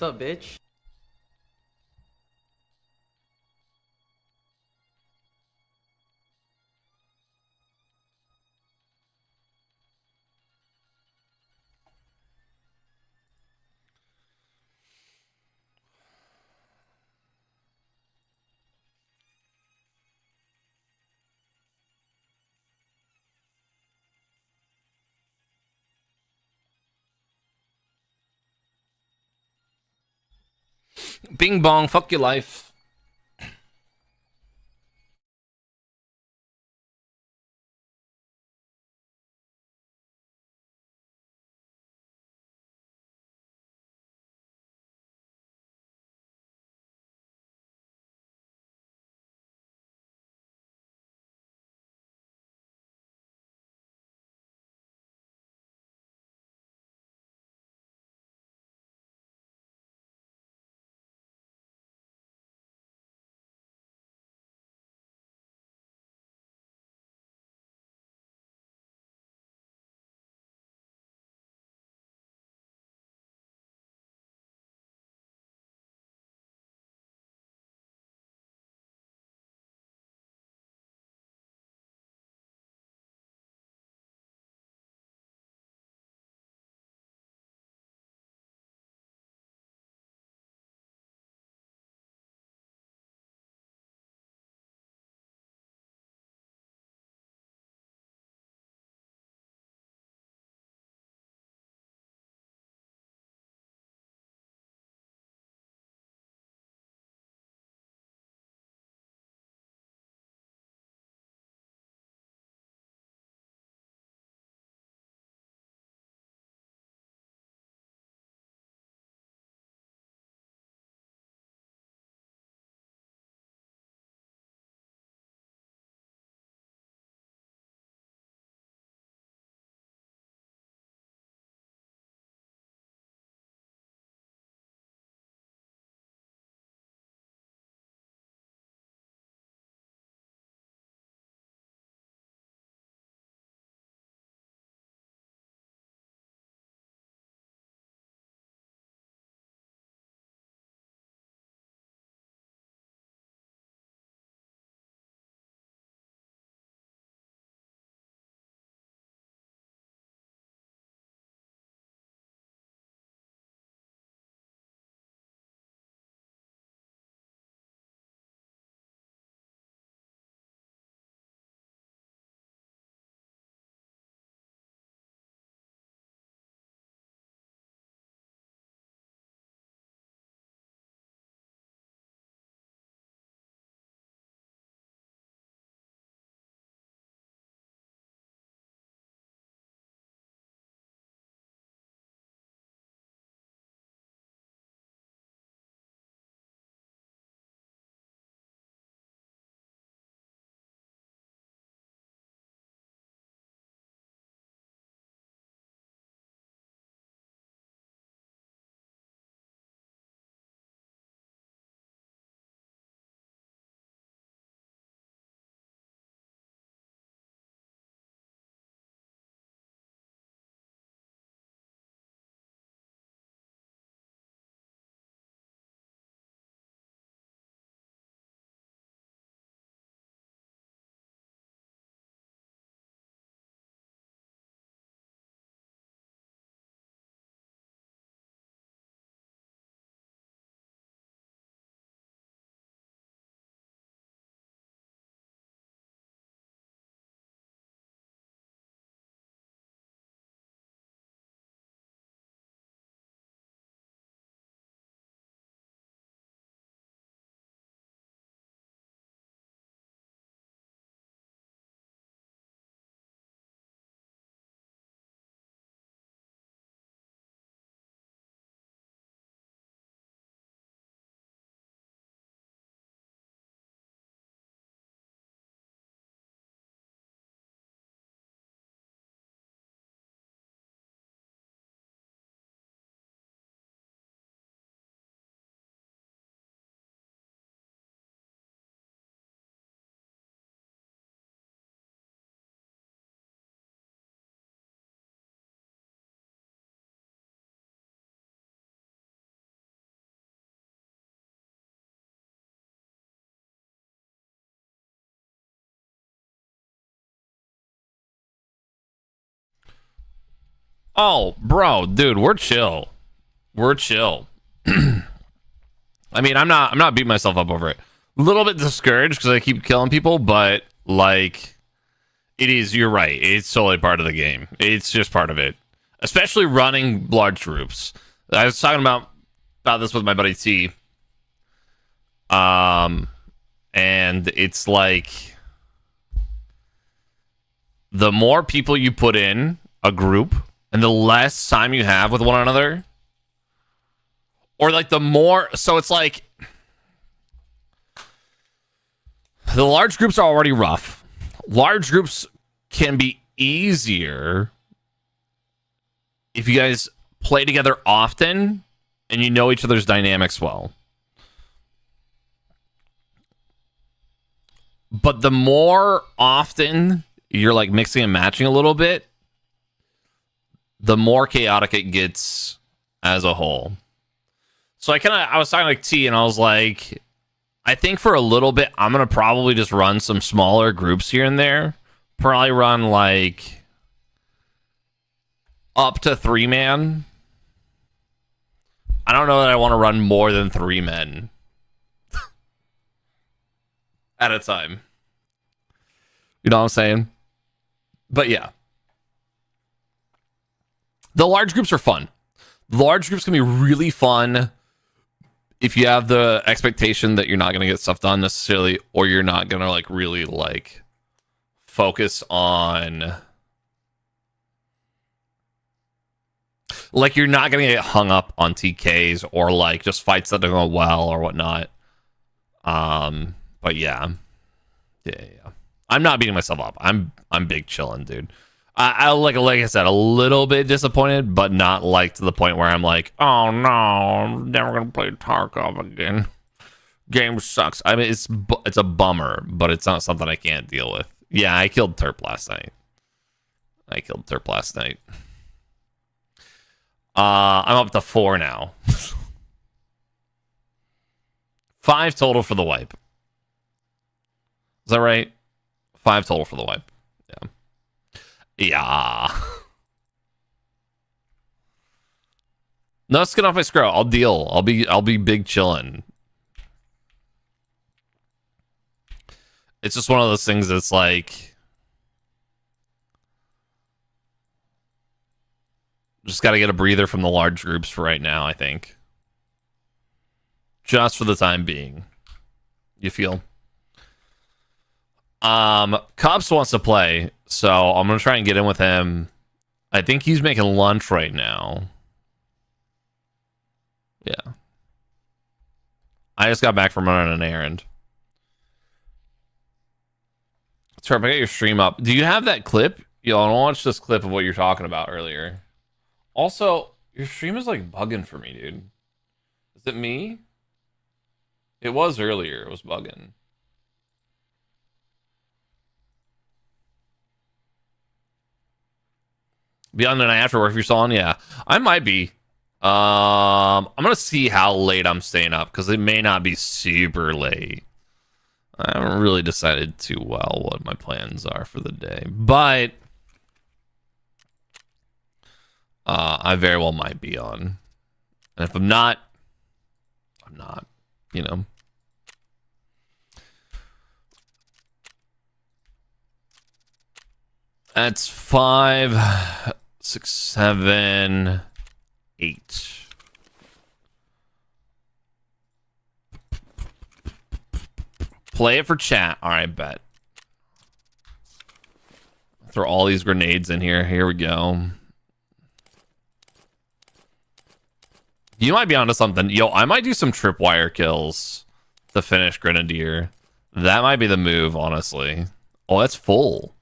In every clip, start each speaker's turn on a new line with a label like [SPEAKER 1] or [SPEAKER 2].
[SPEAKER 1] What's up, bitch?
[SPEAKER 2] Bing bong, fuck your life. Oh, bro, dude, we're chill. We're chill. I mean, I'm not beating myself up over it. A little bit discouraged because I keep killing people, but like, it is. You're right. It's totally part of the game. It's just part of it, especially running large groups. I was talking about this with my buddy T. And it's like the more people you put in a group, and the less time you have with one another, or like the more. So it's like the large groups are already rough. Large groups can be easier if you guys play together often and you know each other's dynamics well. But the more often you're like mixing and matching a little bit, the more chaotic it gets as a whole. So I was talking like T, and I was like, I think for a little bit, I'm going to probably just run some smaller groups here and there. Probably run like up to 3-man. I don't know that I want to run more than 3 men at a time. You know what I'm saying? But yeah. The large groups are fun. Large groups can be really fun if you have the expectation that you're not going to get stuff done necessarily, or you're not going to like really like focus on, like, you're not going to get hung up on TKs or like just fights that don't go well or whatnot. But yeah. I'm not beating myself up. I'm big chilling, dude. I like I said, a little bit disappointed, but not like to the point where I'm like, oh no, I'm never gonna play Tarkov again. Game sucks. I mean, it's a bummer, but it's not something I can't deal with. Yeah, I killed Terp last night. I'm up to 4 now. 5 total for the wipe. Is that right? 5 total for the wipe. Yeah. Yeah. No, let's get off my scroll. I'll deal. I'll be big chillin'. It's just one of those things that's like, just got to get a breather from the large groups for right now, I think. Just for the time being. You feel? Cops wants to play, so I'm gonna try and get in with him. I think he's making lunch right now. Yeah. I just got back from running an errand. Sorry, I got your stream up. Do you have that clip? Yo, I don't watch this clip of what you're talking about earlier. Also, your stream is like bugging for me, dude. Is it me? It was earlier. It was bugging. Beyond the night after work, if you're still on, yeah, I might be. I'm gonna see how late I'm staying up because it may not be super late. I haven't really decided too well what my plans are for the day, but I very well might be on. And if I'm not, I'm not. You know. That's 5, 6, 7, 8. Play it for chat. All right, bet. Throw all these grenades in here. Here we go. You might be onto something. Yo, I might do some tripwire kills to finish Grenadier. That might be the move, honestly. Oh, that's full.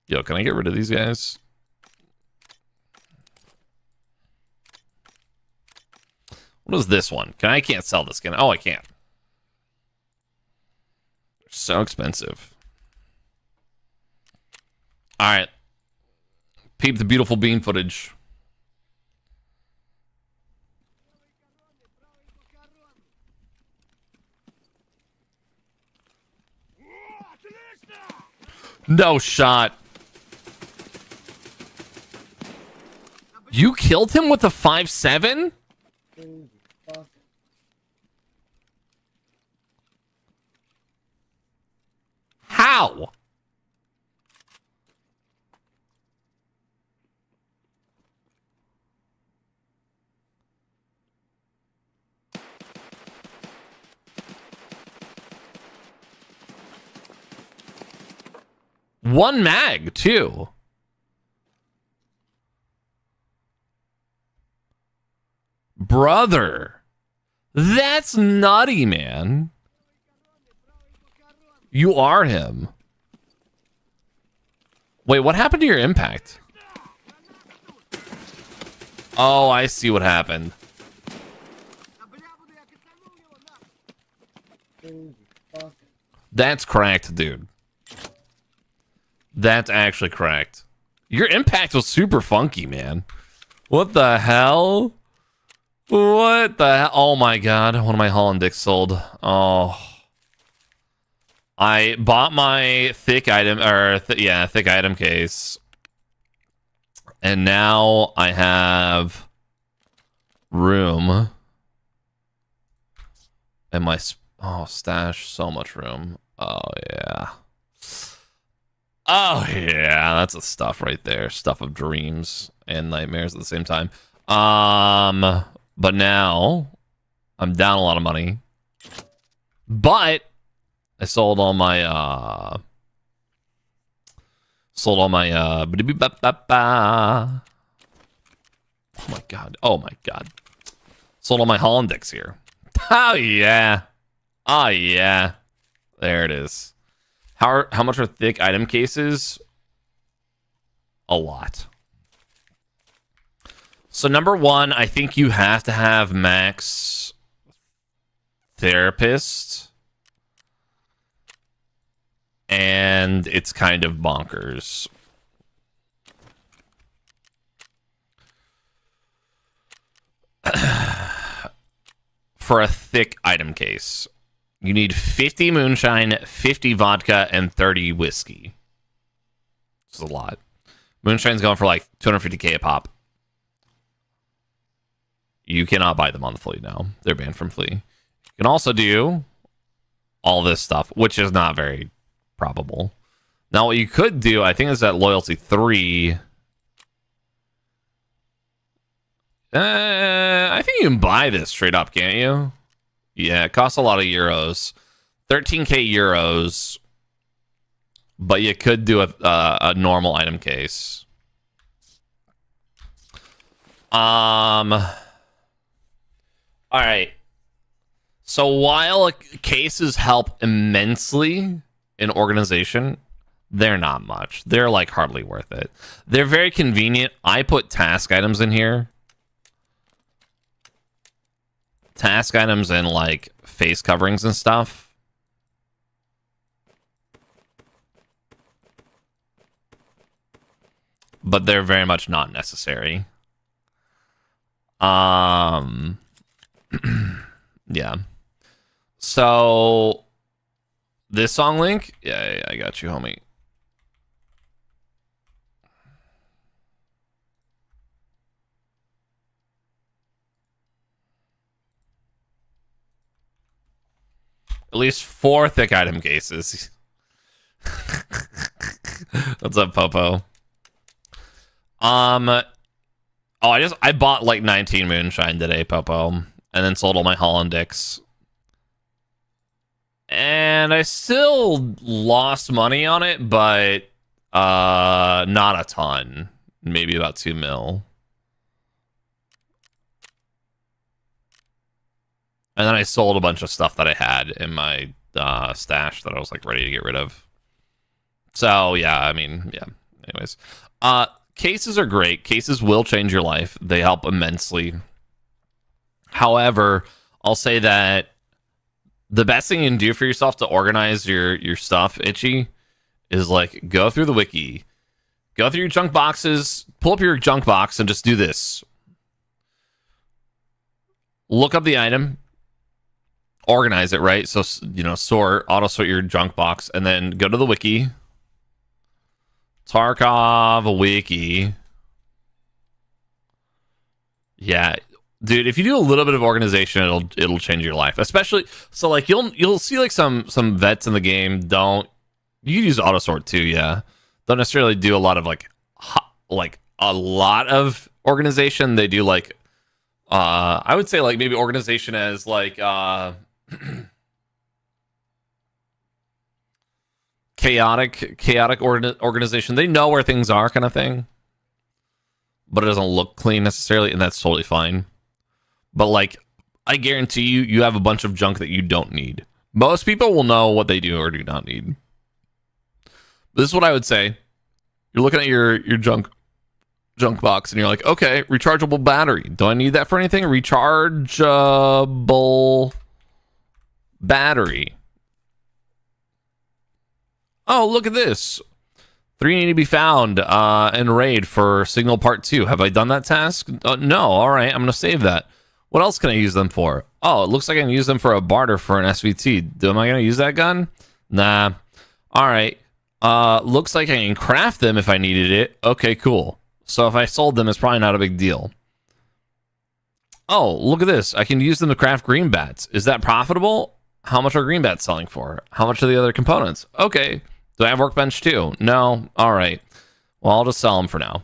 [SPEAKER 2] Yo, can I get rid of these guys? What is this one? I can't sell this skin. Oh, I can't. They're so expensive. All right. Peep the beautiful beam footage. No shot. You killed him with a 5.7? How? One mag, too. Brother. That's nutty, man. You are him. Wait, what happened to your impact? Oh, I see what happened. That's cracked, dude. That's actually cracked. Your impact was super funky, man. What the hell? What the hell? Oh my god, one of my Holland dicks sold. Oh. I bought my thick item, or thick item case. And now I have room. And my, stash, so much room. Oh yeah. Oh yeah, that's the stuff right there. Stuff of dreams and nightmares at the same time. But now I'm down a lot of money. But I sold all my oh my god. Oh my god. Sold all my Holland dicks here. Oh yeah. Oh yeah. There it is. How much are thick item cases? A lot. So number one, I think you have to have max therapist. And it's kind of bonkers. For a thick item case. You need 50 moonshine, 50 vodka, and 30 whiskey. This is a lot. Moonshine's going for like 250k a pop. You cannot buy them on the Flea now. They're banned from Flea. You can also do all this stuff, which is not very probable. Now, what you could do, I think, is that loyalty 3. I think you can buy this straight up, can't you? Yeah, it costs a lot of euros. 13k euros. But you could do a normal item case. Alright. So while cases help immensely in organization, they're not much. They're like hardly worth it. They're very convenient. I put task items in here. Task items and like face coverings and stuff. But they're very much not necessary. Yeah. So this song link? Yeah, I got you, homie. At least 4 thick item cases. What's up, Popo? I bought like 19 moonshine today, Popo, and then sold all my Holland dicks. And I still lost money on it, but not a ton. Maybe about 2 mil. And then I sold a bunch of stuff that I had in my stash that I was like ready to get rid of. So yeah, I mean, yeah. Anyways, cases are great. Cases will change your life. They help immensely. However, I'll say that the best thing you can do for yourself to organize your stuff, Itchy, is like go through the wiki, go through your junk boxes, pull up your junk box, and just do this. Look up the item. Organize it, right? So, auto sort your junk box, and then go to the wiki. Tarkov wiki. Yeah, dude. If you do a little bit of organization, it'll change your life. Especially so, like you'll see like some vets in the game don't. You can use auto sort too. Yeah, don't necessarily do a lot of like a lot of organization. They do like I would say like maybe organization as like chaotic organization. They know where things are, kind of thing, but it doesn't look clean necessarily, and that's totally fine. But like, I guarantee you have a bunch of junk that you don't need. Most people will know what they do or do not need. But this is what I would say. You're looking at your junk box, and you're like, okay, rechargeable battery. Do I need that for anything? Rechargeable battery. Oh, look at this. 3 need to be found in raid for signal part 2. Have I done that task? No. All right, I'm going to save that. What else can I use them for? Oh, it looks like I can use them for a barter for an SVT. Am I going to use that gun? Nah. All right. Looks like I can craft them if I needed it. Okay, cool. So if I sold them, it's probably not a big deal. Oh, look at this. I can use them to craft green bats. Is that profitable? How much are green bats selling for? How much are the other components? Okay. Do I have workbench too? No. All right. Well, I'll just sell them for now.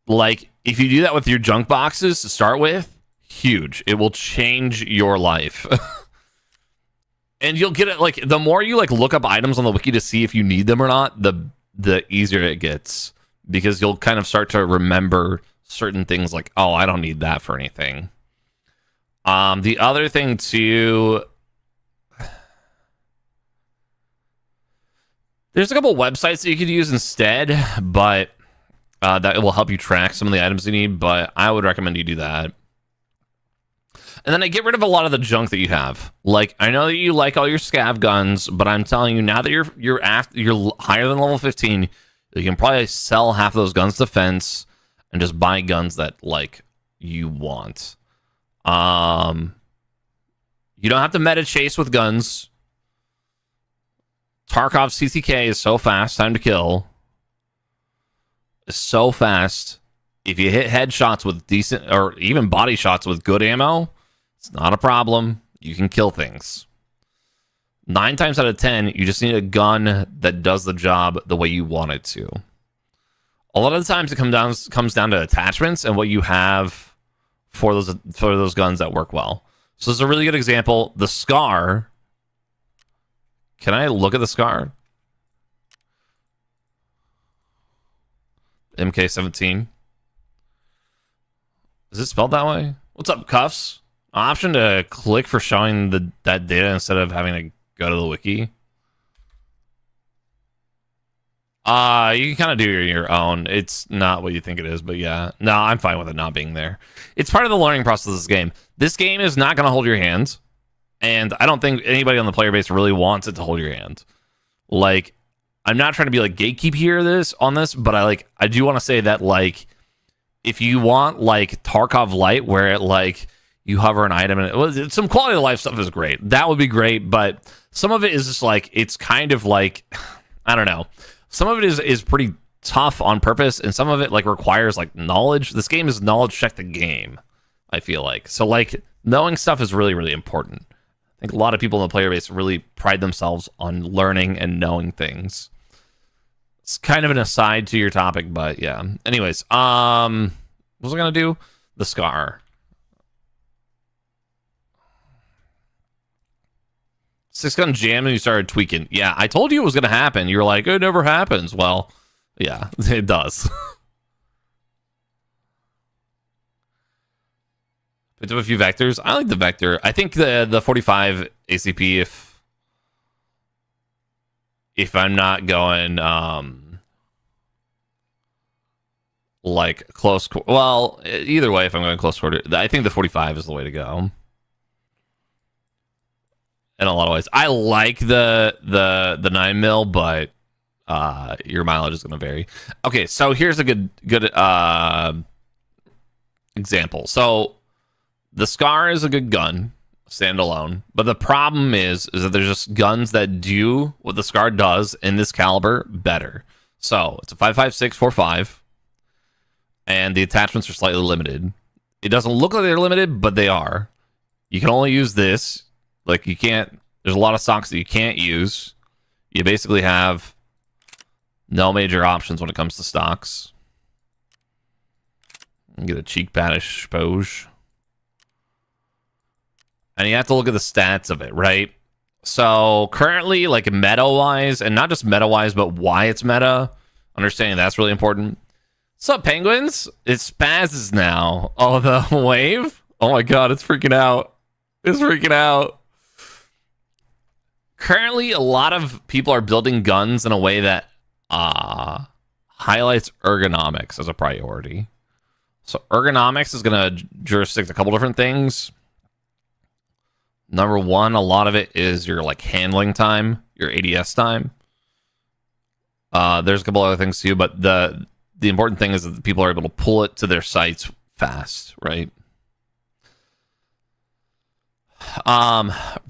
[SPEAKER 2] Like, if you do that with your junk boxes to start with, huge. It will change your life. And you'll get it, like, the more you, like, look up items on the wiki to see if you need them or not, the easier it gets. Because you'll kind of start to remember certain things like, oh, I don't need that for anything. The other thing, too... There's a couple websites that you could use instead, but that will help you track some of the items you need, but I would recommend you do that. And then I get rid of a lot of the junk that you have. Like, I know that you like all your scav guns, but I'm telling you, now that you're higher than level 15, you can probably sell half of those guns to fence and just buy guns that, like, you want. You don't have to meta chase with guns. Tarkov's CTK is so fast. Time to kill. It's so fast. If you hit headshots with decent, or even body shots with good ammo, it's not a problem. You can kill things. 9 times out of 10, you just need a gun that does the job the way you want it to. A lot of the times it comes down to attachments and what you have for those guns that work well. So this is a really good example. The Scar. Can I look at the Scar? MK17. Is it spelled that way? What's up, Cuffs? Option to click for showing that data instead of having to go to the wiki. You can kind of do your own. It's not what you think it is, but yeah. No, I'm fine with it not being there. It's part of the learning process of this game. This game is not going to hold your hands. And I don't think anybody on the player base really wants it to hold your hand. Like, I'm not trying to be like gatekeep here on this, but I do want to say that, like, if you want like Tarkov Light, where it like you hover an item and some quality of life stuff is great. That would be great, but some of it is just like, it's kind of like, I don't know. Some of it is pretty tough on purpose, and some of it like requires like knowledge. This game is knowledge check the game, I feel like. So like knowing stuff is really, really important. I think a lot of people in the player base really pride themselves on learning and knowing things. It's kind of an aside to your topic, but yeah. Anyways, what was I gonna do? The Scar. 6-gun jam and you started tweaking. Yeah, I told you it was gonna happen. You were like, it never happens. Well, yeah, it does. Picked up a few vectors. I like the vector. I think the 45 ACP if I'm not going like close, well, either way, if I'm going close quarter, I think the 45 is the way to go. In a lot of ways, I like the 9mm, but your mileage is going to vary. Okay, so here's a good example. So the Scar is a good gun, standalone, but the problem is that there's just guns that do what the Scar does in this caliber better. So it's a 5.56 45, and the attachments are slightly limited. It doesn't look like they're limited, but they are. You can only use this. Like, you can't... There's a lot of stocks that you can't use. You basically have no major options when it comes to stocks. Get a cheek badish Spoge. And you have to look at the stats of it, right? So currently, like meta-wise, and not just meta-wise, but why it's meta, understanding that's really important. What's up, penguins? It spazzes now. Oh, the wave? Oh my god, it's freaking out. It's freaking out. Currently, a lot of people are building guns in a way that highlights ergonomics as a priority. So ergonomics is going to jurisdict a couple different things. Number one, a lot of it is your like handling time, your ADS time. There's a couple other things too, but the important thing is that people are able to pull it to their sights fast, right?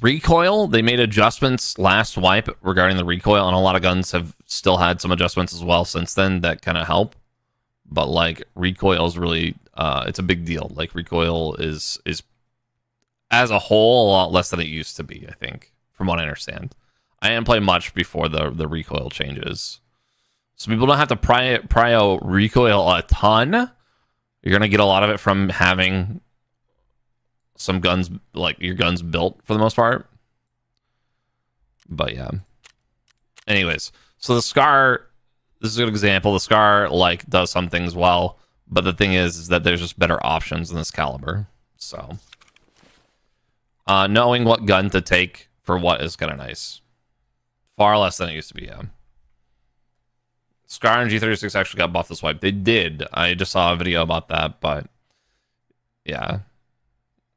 [SPEAKER 2] Recoil, they made adjustments last wipe regarding the recoil, and a lot of guns have still had some adjustments as well since then that kind of help. But like recoil is really it's a big deal. Like recoil is as a whole a lot less than it used to be, I think, from what I understand. I didn't play much before the recoil changes. So people don't have to prio recoil a ton. You're gonna get a lot of it from having some guns, like your guns built for the most part. But yeah. Anyways, so the Scar, this is a good example. The Scar like does some things well, but the thing is that there's just better options in this caliber. So knowing what gun to take for what is kind of nice. Far less than it used to be, yeah. Scar and G36 actually got buffed this wipe. They did. I just saw a video about that, but yeah.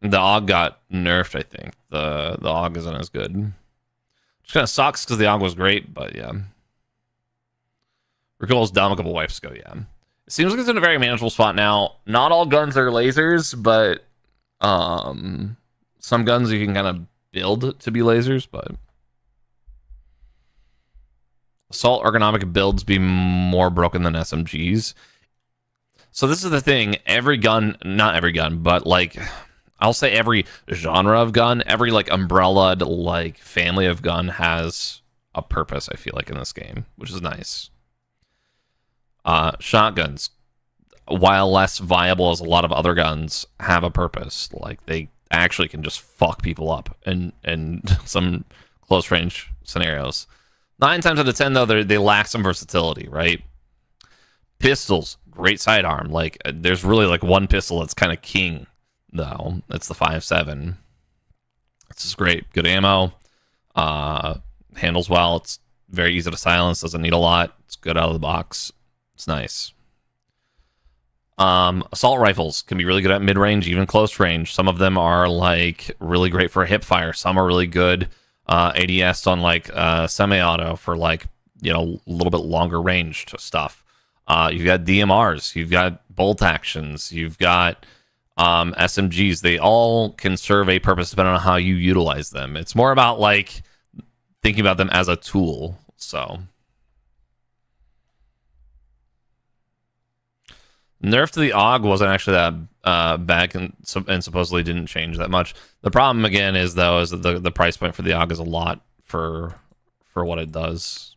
[SPEAKER 2] The AUG got nerfed, I think. The AUG isn't as good. Which kind of sucks because the AUG was great, but yeah. Recoil's dumb a couple wipes ago, yeah. It seems like it's in a very manageable spot now. Not all guns are lasers, but some guns you can kind of build to be lasers, but assault ergonomic builds be more broken than SMGs. So this is the thing. Every gun, not every gun, but like I'll say every genre of gun, every like umbrella like family of gun has a purpose, I feel like, in this game, which is nice. Shotguns, while less viable as a lot of other guns, have a purpose. Like they actually can just fuck people up in some close range scenarios. 9 times out of 10 though, they lack some versatility, right? Pistols, great sidearm. Like there's really like one pistol that's kind of king though. It's the 5.7. It's just great, good ammo. Handles well. It's very easy to silence. Doesn't need a lot. It's good out of the box. It's nice. Assault rifles can be really good at mid-range, even close range. Some of them are like really great for hip fire. Some are really good ADS on like semi-auto for like, you know, a little bit longer range stuff. You've got DMRs, you've got bolt actions, you've got SMGs. They all can serve a purpose depending on how you utilize them. It's more about like thinking about them as a tool. So nerf to the AUG wasn't actually that bad and supposedly didn't change that much. The problem again is though is that the price point for the AUG is a lot for what it does.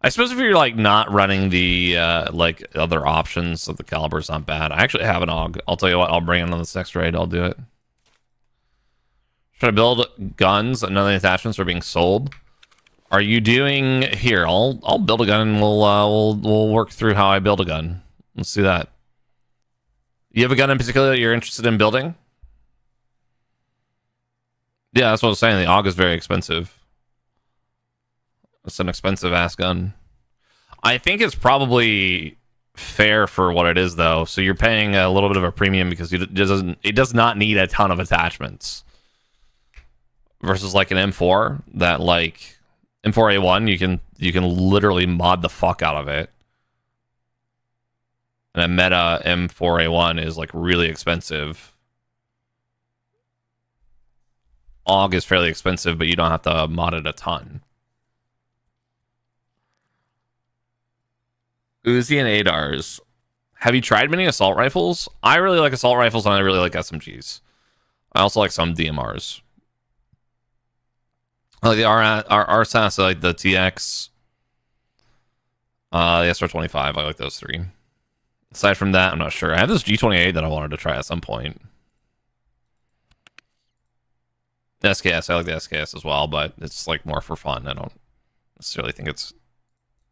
[SPEAKER 2] I suppose if you're like not running the like other options, so the caliber is not bad. I actually have an AUG. I'll tell you what, I'll bring it on this next raid. I'll do it. Should I build guns? None of the attachments are being sold. Are you doing here? I'll build a gun and we'll work through how I build a gun. Let's do that. You have a gun in particular that you're interested in building? Yeah, that's what I was saying. The AUG is very expensive. It's an expensive ass gun. I think it's probably fair for what it is, though. So you're paying a little bit of a premium because it does not need a ton of attachments. Versus like an M4 that like M4A1, you can literally mod the fuck out of it. And a meta M4A1 is like really expensive. AUG is fairly expensive, but you don't have to mod it a ton. Uzi and ADARs. Have you tried many assault rifles? I really like assault rifles, and I really like SMGs. I also like some DMRs. I like the RSAS, I like the TX, the SR25. I like those three. Aside from that, I'm not sure. I have this G28 that I wanted to try at some point. The SKS, I like the SKS as well, but it's like more for fun. I don't necessarily think it's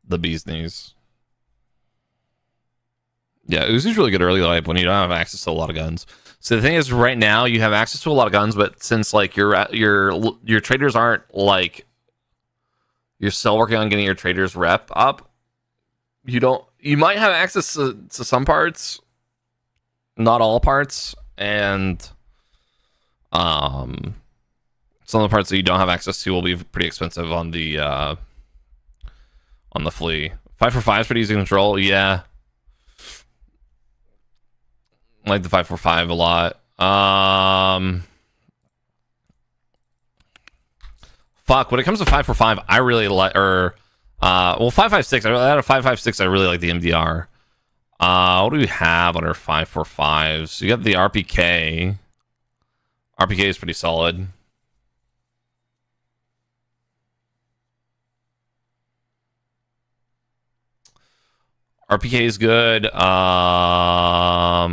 [SPEAKER 2] the bee's knees. Yeah, Uzi's really good early life when you don't have access to a lot of guns. So the thing is, right now you have access to a lot of guns, but since like your traders aren't like, you're still working on getting your traders rep up. You might have access to some parts, not all parts, and some of the parts that you don't have access to will be pretty expensive on the flea. 545 is pretty easy to control. Yeah. I like the 545 a lot. Fuck, when it comes to 545, I really like, 556. I had a 556. I really like the MDR. What do we have on our 545s? You got the RPK. RPK is pretty solid. RPK is good.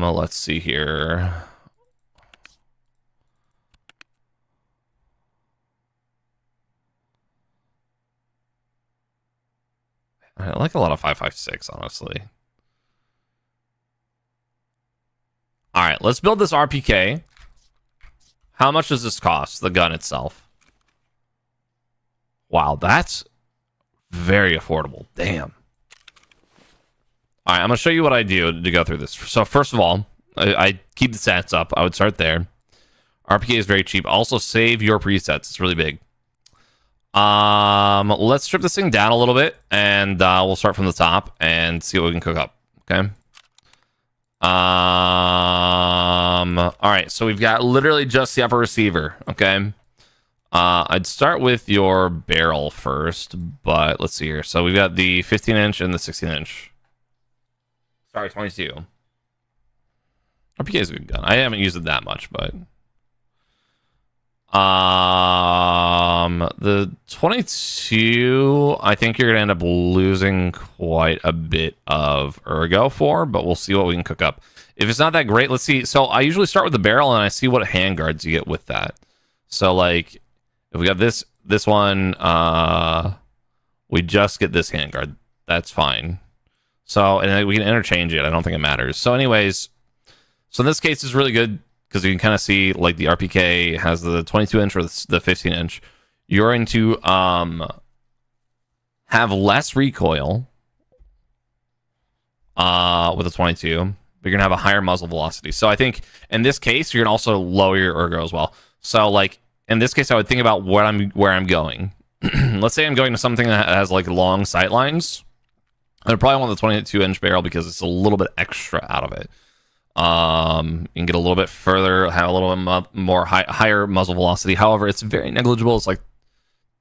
[SPEAKER 2] Let's see here. I like a lot of 556, honestly. All right, let's build this RPK. How much does this cost, the gun itself? Wow, that's very affordable. Damn. All right, I'm going to show you what I do to go through this. So first of all, I keep the stats up. I would start there. RPK is very cheap. Also, save your presets. It's really big. Let's strip this thing down a little bit, and we'll start from the top and see what we can cook up. Okay. All right, so we've got literally just the upper receiver. Okay. I'd start with your barrel first, but let's see here. So we've got the 15-inch and the 16-inch. Sorry, 22. RPK is a good gun. I haven't used it that much, but the 22, I think you're gonna end up losing quite a bit of ergo for, but we'll see what we can cook up. If it's not that great, let's see. So I usually start with the barrel, and I see what handguards you get with that. So like, if we got this one, we just get this handguard. That's fine. So, and we can interchange it. I don't think it matters. So anyways, so in this case, it's really good because you can kind of see like the RPK has the 22-inch or the 15-inch. You're going to have less recoil with the 22. But you're going to have a higher muzzle velocity. So I think in this case, you're going to also lower your ergo as well. So like in this case, I would think about where I'm going. Let's say I'm going to something that has like long sight lines. I'd probably want the 22-inch barrel because it's a little bit extra out of it. You can get a little bit further, have a little bit more higher muzzle velocity. However, it's very negligible. It's like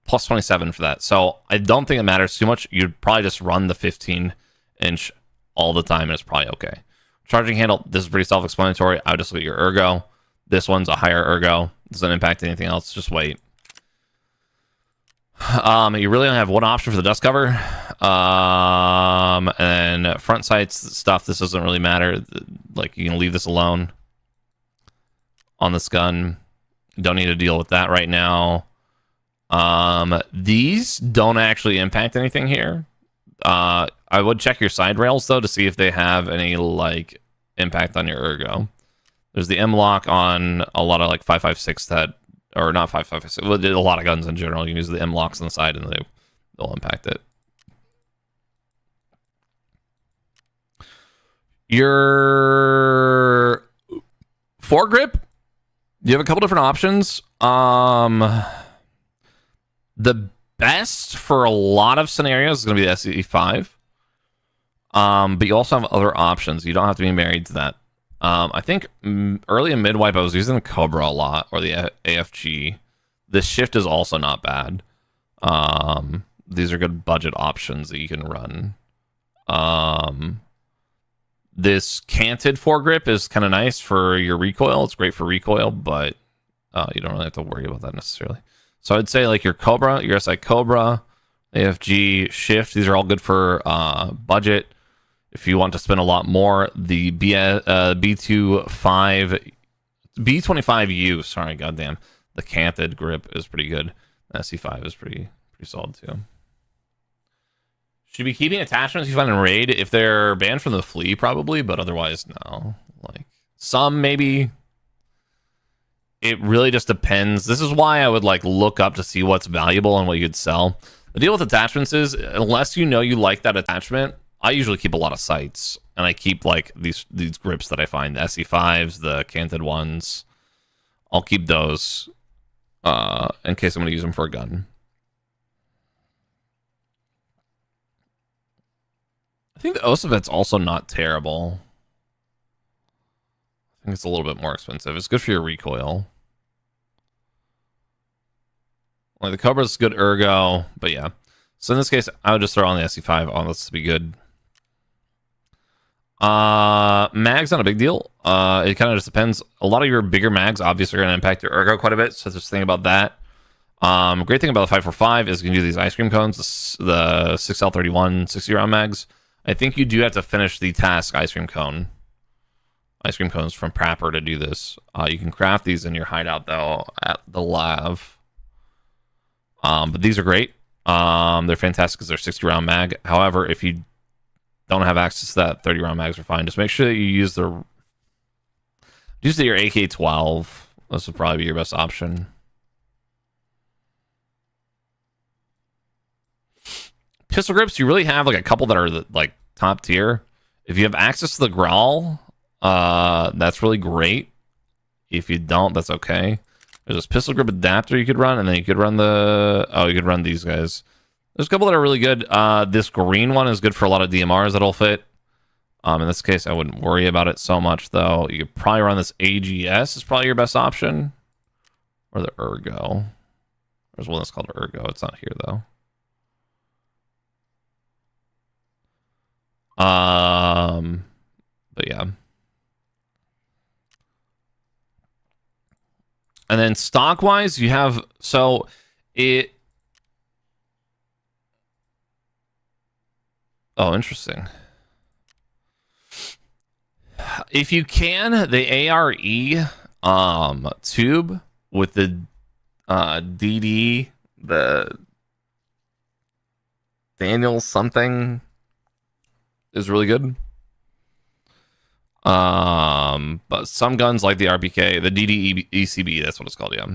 [SPEAKER 2] plus 27 for that. So I don't think it matters too much. You'd probably just run the 15-inch all the time, and it's probably okay. Charging handle, this is pretty self-explanatory. I would just look at your ergo. This one's a higher ergo. Doesn't impact anything else. Just wait. You really only have one option for the dust cover. And front sights stuff, this doesn't really matter. Like, you can leave this alone on this gun. You don't need to deal with that right now. These don't actually impact anything here. I would check your side rails though to see if they have any like impact on your ergo. There's the M lock on a lot of like 5.56 that, or not 5.56. Well, a lot of guns in general. You can use the M locks on the side and they'll impact it. Your foregrip, you have a couple different options. The best for a lot of scenarios is going to be the SE5. But you also have other options. You don't have to be married to that. I think early and mid wipe, I was using the Cobra a lot, or the AFG. The shift is also not bad. These are good budget options that you can run. This canted foregrip is kind of nice for your recoil. It's great for recoil, but you don't really have to worry about that necessarily. So I'd say like your Cobra, your SI Cobra, AFG, Shift, these are all good for budget. If you want to spend a lot more, the B25U, sorry, goddamn, the canted grip is pretty good. The SE5 is pretty solid too. Should you be keeping attachments you find in Raid? If they're banned from the Flea, probably, but otherwise, no. Like, some maybe. It really just depends. This is why I would like look up to see what's valuable and what you could sell. The deal with attachments is, unless you know you like that attachment, I usually keep a lot of sights, and I keep like these grips that I find, the SE5s, the canted ones. I'll keep those in case I'm going to use them for a gun. I think the Osavet's also not terrible. I think it's a little bit more expensive. It's good for your recoil. Like the Cobra's good ergo, but yeah. So in this case, I would just throw on the SE5 on this to be good. Mag's not a big deal. It kind of just depends. A lot of your bigger mags obviously are going to impact your ergo quite a bit, so just think about that. Great thing about the 545 is you can do these ice cream cones, the 6L31 60-round mags. I think you do have to finish the task ice cream cone. Ice cream cones from Prapper to do this. You can craft these in your hideout though at the lav. But these are great. They're fantastic because they're 60-round mag. However, if you don't have access to that, 30-round mags are fine. Just make sure that you use your AK-12. This would probably be your best option. Pistol grips, you really have like a couple that are like top tier. If you have access to the Growl, that's really great. If you don't, that's okay. There's this pistol grip adapter you could run, and then you could run you could run these guys. There's a couple that are really good. This green one is good for a lot of DMRs that'll fit. In this case, I wouldn't worry about it so much, though. You could probably run this AGS is probably your best option. Or the Ergo. There's one that's called Ergo. It's not here, though. But yeah. And then stock-wise, you have... So, it... Oh, interesting. If you can, the ARE tube with the DD, the Daniel something is really good. But some guns like the RPK, the DD ECB, that's what it's called, yeah.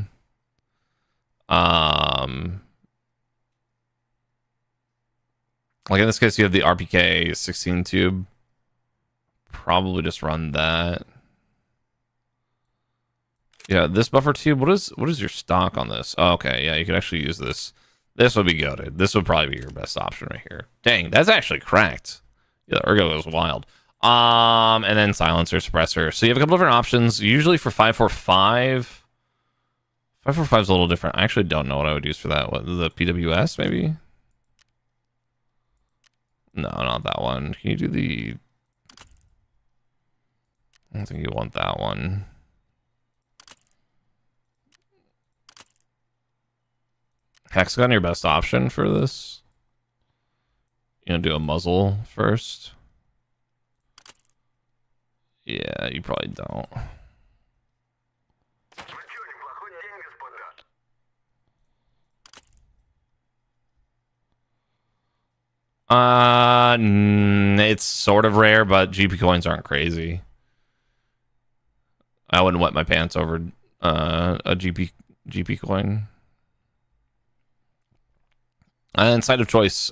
[SPEAKER 2] Like in this case, you have the RPK 16 tube. Probably just run that. Yeah, this buffer tube. What is your stock on this? Oh, okay, yeah, you could actually use this. This would be goated. This would probably be your best option right here. Dang, that's actually cracked. Yeah, the Ergo is wild. And then silencer, suppressor. So you have a couple different options. Usually for 545. 545 is a little different. I actually don't know what I would use for that. What, the PWS maybe? No, not that one. Can you do the... I don't think you want that one. Hexagon, your best option for this? You gonna do a muzzle first? Yeah, you probably don't. It's sort of rare, but GP coins aren't crazy. I wouldn't wet my pants over a GP coin. And site of choice.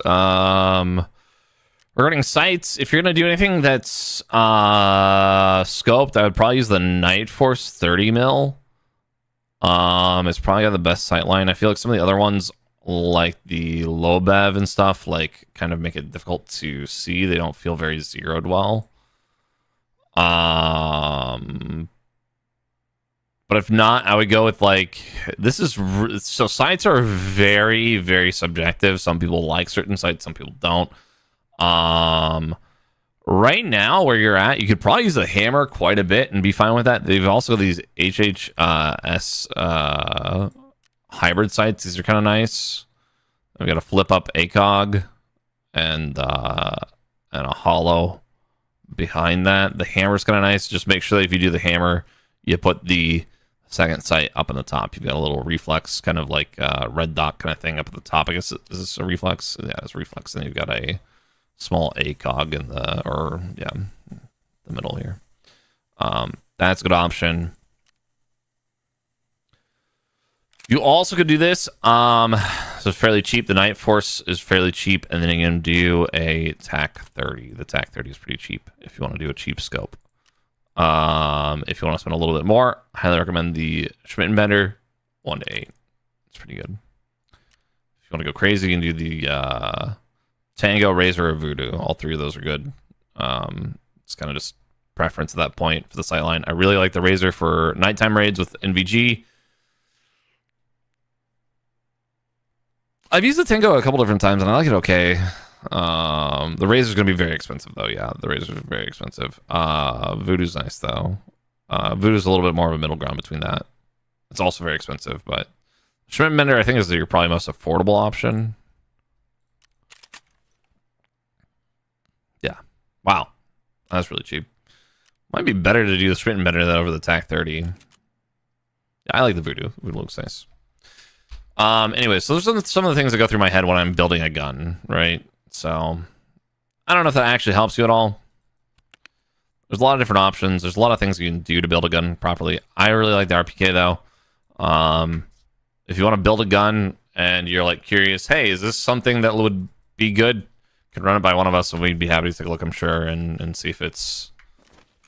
[SPEAKER 2] Regarding sights, if you're gonna do anything that's scoped, I would probably use the Night Force 30 mil. It's probably got the best sight line. I feel like some of the other ones, like the low bev and stuff, like kind of make it difficult to see. They don't feel very zeroed well. But if not, I would go with like, this is, so sights are very, very subjective. Some people like certain sights, some people don't. Right now, where you're at, you could probably use the hammer quite a bit and be fine with that. They've also got these HHS hybrid sights. These are kind of nice. We've got a flip up ACOG and a hollow behind that. The hammer's kind of nice. Just make sure that if you do the hammer, you put the second sight up in the top. You've got a little reflex, kind of like red dot kind of thing up at the top. I guess, is this a reflex? Yeah, it's a reflex. And you've got a small ACOG in the middle here. That's a good option. You also could do this. So it's fairly cheap. The Night Force is fairly cheap, and then you can do a TAC 30. The TAC 30 is pretty cheap if you want to do a cheap scope. If you want to spend a little bit more, I highly recommend the Schmidt & Bender 1 to 8. It's pretty good. If you want to go crazy, you can do the Tango, Razor, or Voodoo. All three of those are good. It's kind of just preference at that point for the sightline. I really like the Razor for nighttime raids with NVG. I've used the Tango a couple different times, and I like it okay. The Razor's going to be very expensive, though. Yeah, the Razor's very expensive. Voodoo's nice, though. Voodoo's a little bit more of a middle ground between that. It's also very expensive, but Schmidt & Bender, I think, is your probably most affordable option. Yeah. Wow. That's really cheap. Might be better to do the Schmidt & Bender than over the TAC 30. Yeah, I like the Voodoo. Voodoo looks nice. Anyways, so there's some of the things that go through my head when I'm building a gun, right? So I don't know if that actually helps you at all. There's a lot of different options. There's a lot of things you can do to build a gun properly. I really like the RPK though. If you want to build a gun and you're like curious, hey, is this something that would be good? You can run it by one of us and we'd be happy to take a look, I'm sure, and see if it's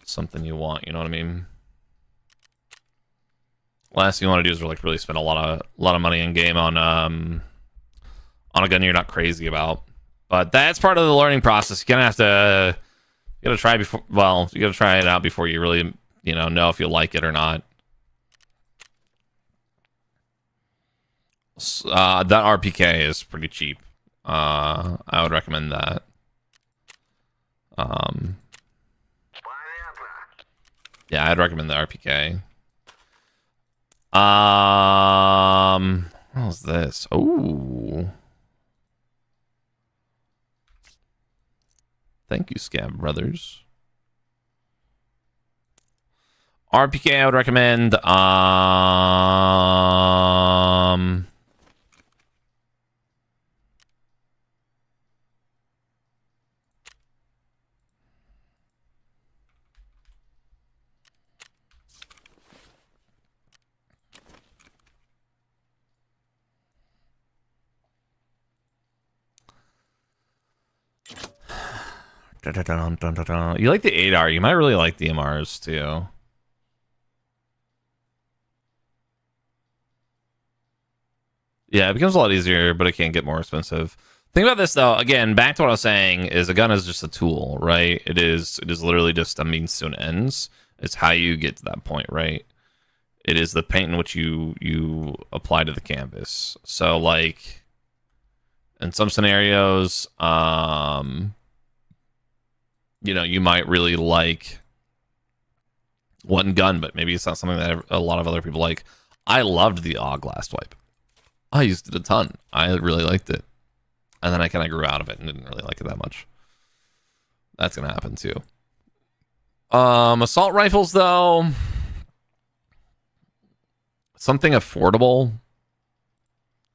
[SPEAKER 2] something you want, you know what I mean? Last thing you want to do is really spend a lot of money in game on a gun you're not crazy about. But that's part of the learning process. You're gonna have to try before. Well, you gotta try it out before you really know if you like it or not. That RPK is pretty cheap. I would recommend that. Yeah, I'd recommend the RPK. What was this? Oh, thank you, Scab Brothers. RPK, I would recommend. You like the 8R. You might really like the MRs too. Yeah, it becomes a lot easier, but it can get more expensive. Think about this though. Again, back to what I was saying: is a gun is just a tool, right? It is literally just a means to an ends. It's how you get to that point, right? It is the paint in which you apply to the canvas. So, like, in some scenarios, you might really like one gun, but maybe it's not something that a lot of other people like. I loved the AUG last wipe. I used it a ton. I really liked it. And then I kind of grew out of it and didn't really like it that much. That's going to happen too. Assault rifles, though. Something affordable.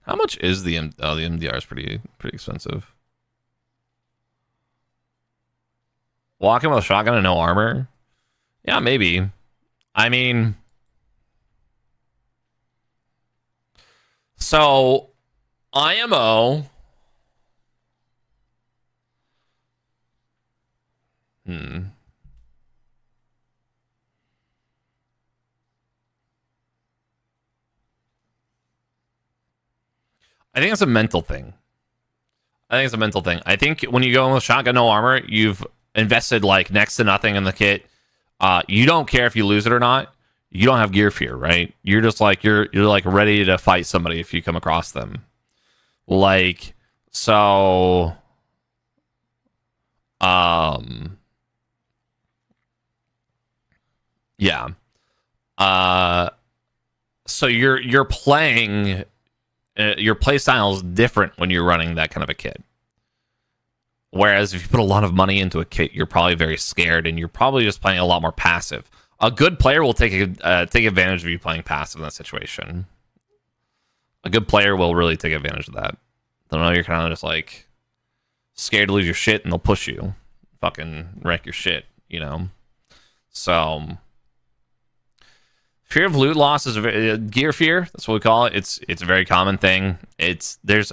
[SPEAKER 2] How much is the MDR is pretty expensive. Walking with a shotgun and no armor? Yeah, maybe. I mean, so IMO. I think it's a mental thing. I think when you go in with shotgun, no armor, you've invested like next to nothing in the kit. You don't care if you lose it or not. You don't have gear fear, right? You're just like you're like ready to fight somebody if you come across them. Like, so Yeah. Uh, so you're playing. Your play style is different when you're running that kind of a kit. Whereas if you put a lot of money into a kit, you're probably very scared, and you're probably just playing a lot more passive. A good player will take advantage of you playing passive in that situation. A good player will really take advantage of that. They'll know you're kind of just like scared to lose your shit, and they'll push you, fucking wreck your shit, you know. So fear of loot loss is gear fear. That's what we call it. It's a very common thing. There's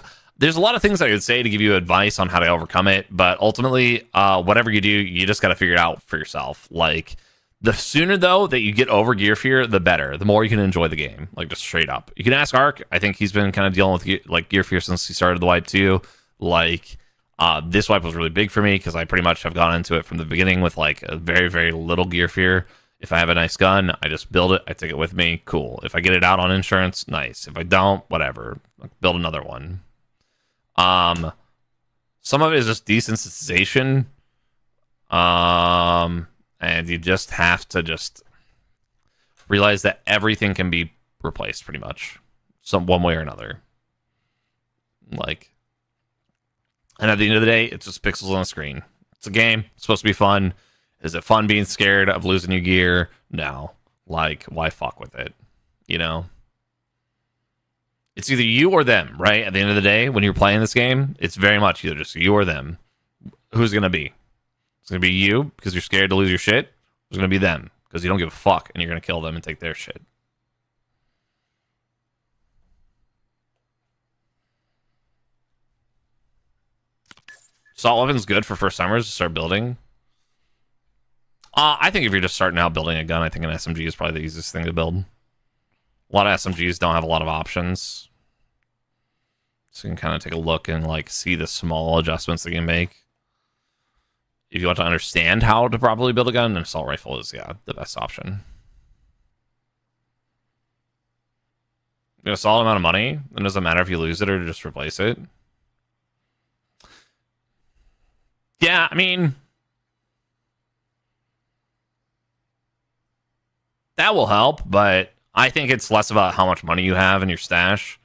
[SPEAKER 2] a lot of things I could say to give you advice on how to overcome it, but ultimately, whatever you do, you just got to figure it out for yourself. Like, the sooner, though, that you get over gear fear, the better. The more you can enjoy the game, like, just straight up. You can ask Ark. I think he's been kind of dealing with gear fear since he started the wipe, too. Like, this wipe was really big for me because I pretty much have gone into it from the beginning with, like, a very, very little gear fear. If I have a nice gun, I just build it. I take it with me. Cool. If I get it out on insurance, nice. If I don't, whatever. Build another one. Some of it is just desensitization. And you just have to just realize that everything can be replaced pretty much. One way or another. Like, and at the end of the day, it's just pixels on the screen. It's a game. It's supposed to be fun. Is it fun being scared of losing your gear? No. Like, why fuck with it? You know? It's either you or them, right? At the end of the day, when you're playing this game, it's very much either just you or them. Who's going to be? It's going to be you because you're scared to lose your shit. It's going to be them because you don't give a fuck and you're going to kill them and take their shit. Assault weapon's good for first timers to start building. I think if you're just starting out building a gun, I think an SMG is probably the easiest thing to build. A lot of SMGs don't have a lot of options. So you can kind of take a look and like see the small adjustments that you can make. If you want to understand how to properly build a gun, an assault rifle is, yeah, the best option. You know, a solid amount of money, it doesn't matter if you lose it or just replace it. Yeah, I mean, that will help, but I think it's less about how much money you have in your stash,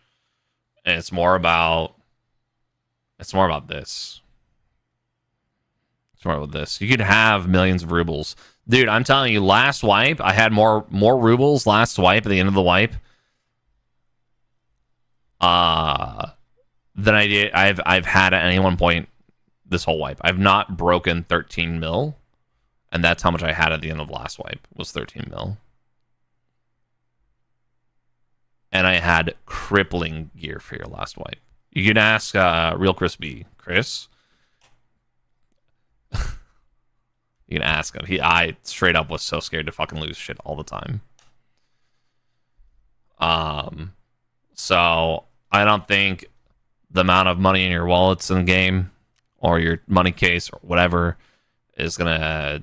[SPEAKER 2] and it's more about this. It's more about this. You could have millions of rubles. Dude, I'm telling you, last wipe, I had more rubles last wipe at the end of the wipe. Than I did I've had at any one point this whole wipe. I've not broken 13 mil, and that's how much I had at the end of the last wipe, was 13 mil. And I had crippling gear for your last wipe. You can ask Real Chris B. Chris. You can ask him. I straight up was so scared to fucking lose shit all the time. So I don't think the amount of money in your wallets in the game or your money case or whatever is gonna.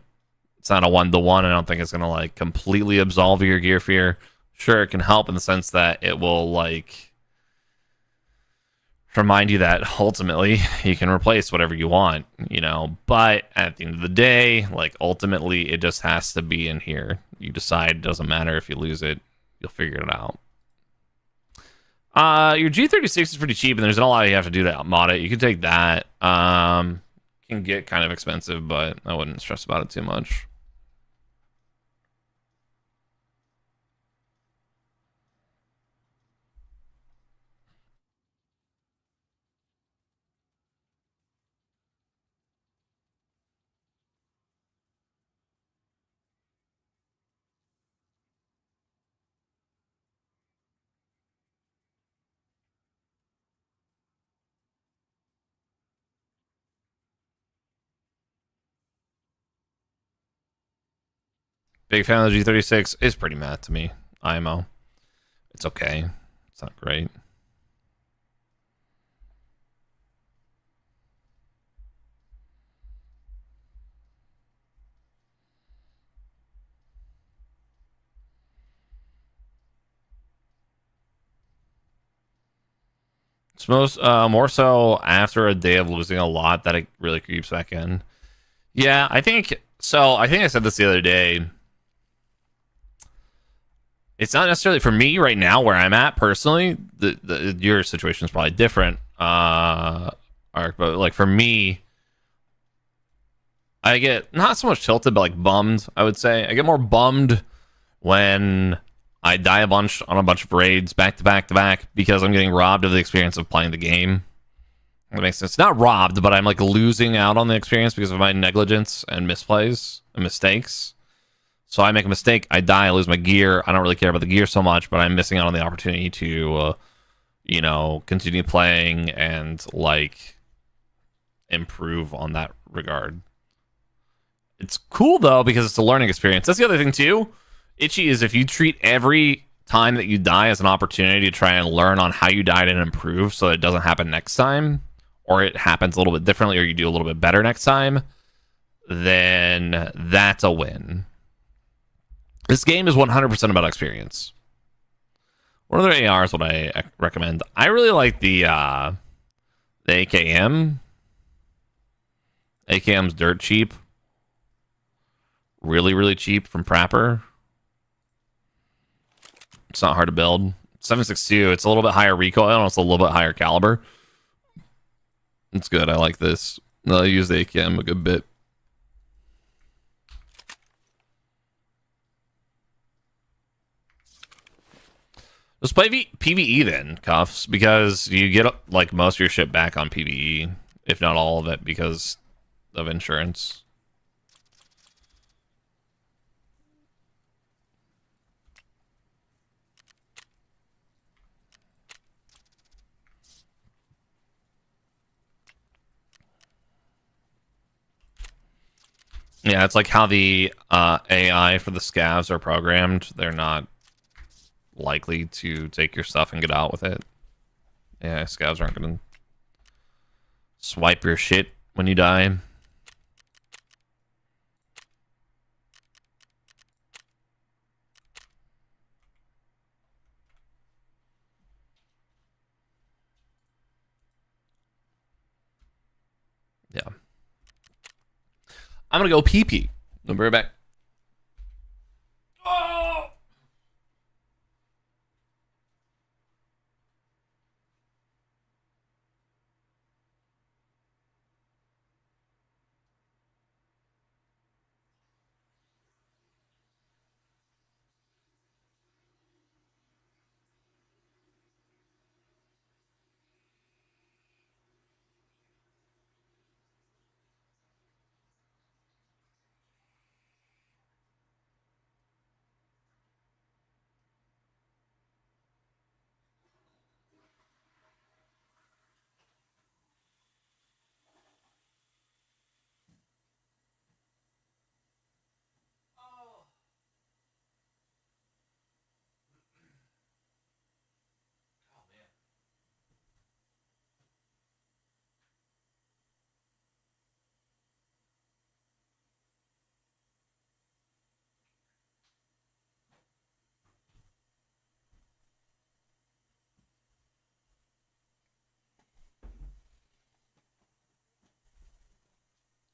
[SPEAKER 2] It's not a 1-to-1. I don't think it's gonna like completely absolve your gear fear. Sure, it can help in the sense that it will like remind you that ultimately you can replace whatever you want, you know. But at the end of the day, like ultimately, it just has to be in here. You decide, it doesn't matter if you lose it, you'll figure it out. Your G36 is pretty cheap, and there's not a lot you have to do to mod it. You can take that. Can get kind of expensive, but I wouldn't stress about it too much. Big fan of the G36. It's pretty mad to me. IMO. It's okay. It's not great. It's more so after a day of losing a lot that it really creeps back in. Yeah, I think so. I think I said this the other day. It's not necessarily for me right now where I'm at personally. Your situation is probably different, Ark, but like for me, I get not so much tilted, but like bummed. I would say I get more bummed when I die a bunch on a bunch of raids back to back to back because I'm getting robbed of the experience of playing the game. That makes sense. Not robbed, but I'm like losing out on the experience because of my negligence and misplays and mistakes. So I make a mistake, I die, I lose my gear. I don't really care about the gear so much, but I'm missing out on the opportunity to, continue playing and like improve on that regard. It's cool though because it's a learning experience. That's the other thing too. Itchy is if you treat every time that you die as an opportunity to try and learn on how you died and improve so that it doesn't happen next time, or it happens a little bit differently, or you do a little bit better next time, then that's a win. This game is 100% about experience. What other ARs would I recommend? I really like the AKM. AKM's dirt cheap. Really, really cheap from Prapper. It's not hard to build. 7.62, it's a little bit higher recoil, and it's a little bit higher caliber. It's good, I like this. I use the AKM a good bit. Just play PvE then, Cuffs, because you get like most of your shit back on PvE, if not all of it, because of insurance. Yeah, it's like how the AI for the scavs are programmed. They're not likely to take your stuff and get out with it. Yeah, scavs aren't going to swipe your shit when you die. Yeah. I'm going to go pee-pee. I'll be right back.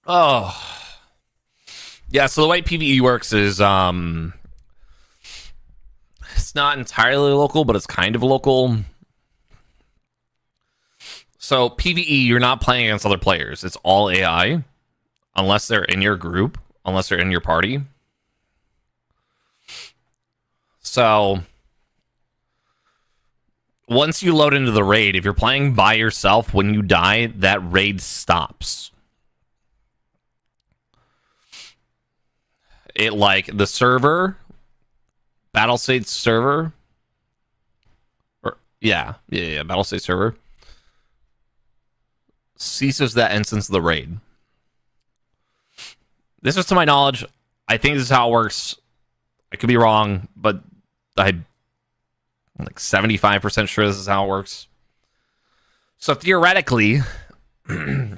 [SPEAKER 2] Oh. Yeah, so the way PvE works is it's not entirely local, but it's kind of local. So PvE, you're not playing against other players. It's all AI, unless they're in your group, unless they're in your party. So once you load into the raid, if you're playing by yourself, when you die, that raid stops. It like the server, Battle State server, or Battle State server ceases that instance of the raid. This is to my knowledge. I think this is how it works. I could be wrong, but I'm like 75% sure this is how it works. So theoretically,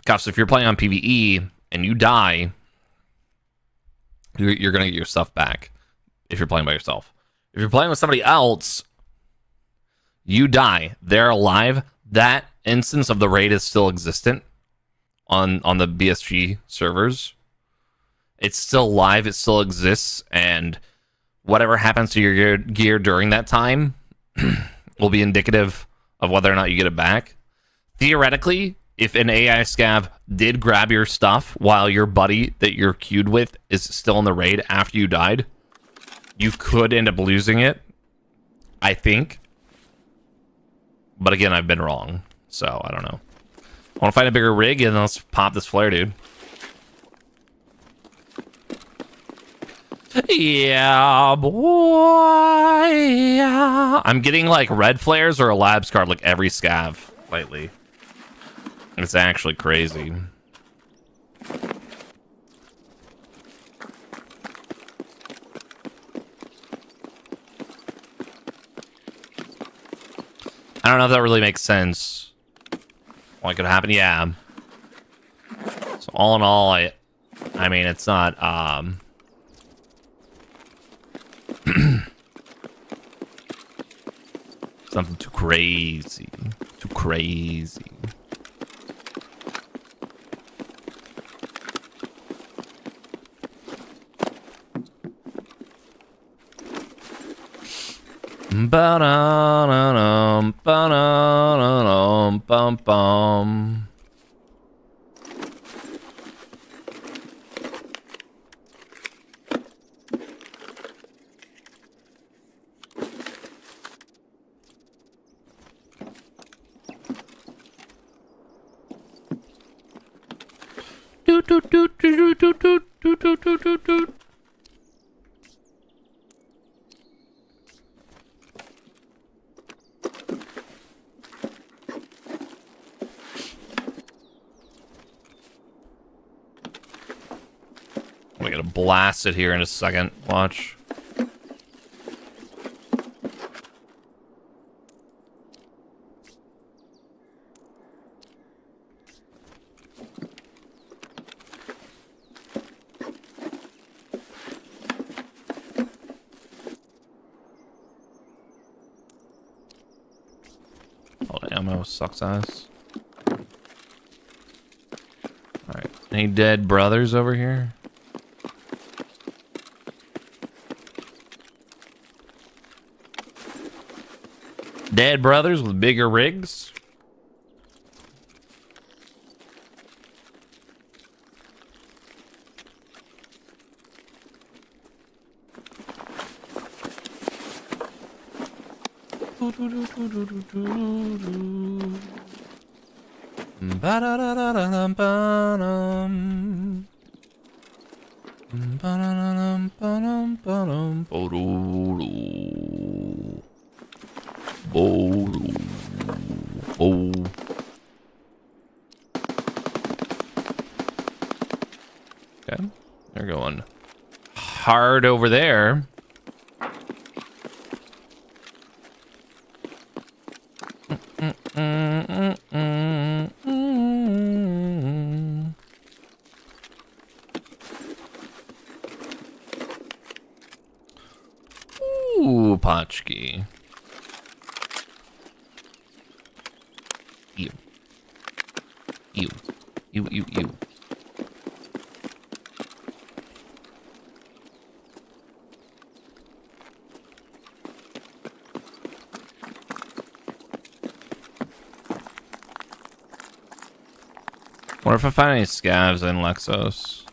[SPEAKER 2] Cuffs, if you're playing on PvE and you die, you're going to get your stuff back if you're playing by yourself. If you're playing with somebody else, you die. They're alive. That instance of the raid is still existent on the BSG servers. It's still live. It still exists. And whatever happens to your gear during that time will be indicative of whether or not you get it back. Theoretically, if an AI scav did grab your stuff while your buddy that you're queued with is still in the raid after you died, you could end up losing it, I think. But again, I've been wrong, so I don't know. I want to find a bigger rig, and let's pop this flare, dude. Yeah, boy. Yeah. I'm getting like red flares or a labs card like every scav lately. It's actually crazy. I don't know if that really makes sense. What could happen? Yeah. So all in all, I mean, it's not something too crazy. Too crazy. Ba-da-da-dum, ba-da-da-dum, bum-bum. Do do do do do do do do do do do. We're gonna blast it here in a second. Watch. Oh, the ammo sucks ass. Alright. Any dead brothers over here? Dead brothers with bigger rigs? Okay, they're going hard over there. Ooh, Potchki. Ew. Ew. Ew, ew, ew. What if I find any scavs in Lexos?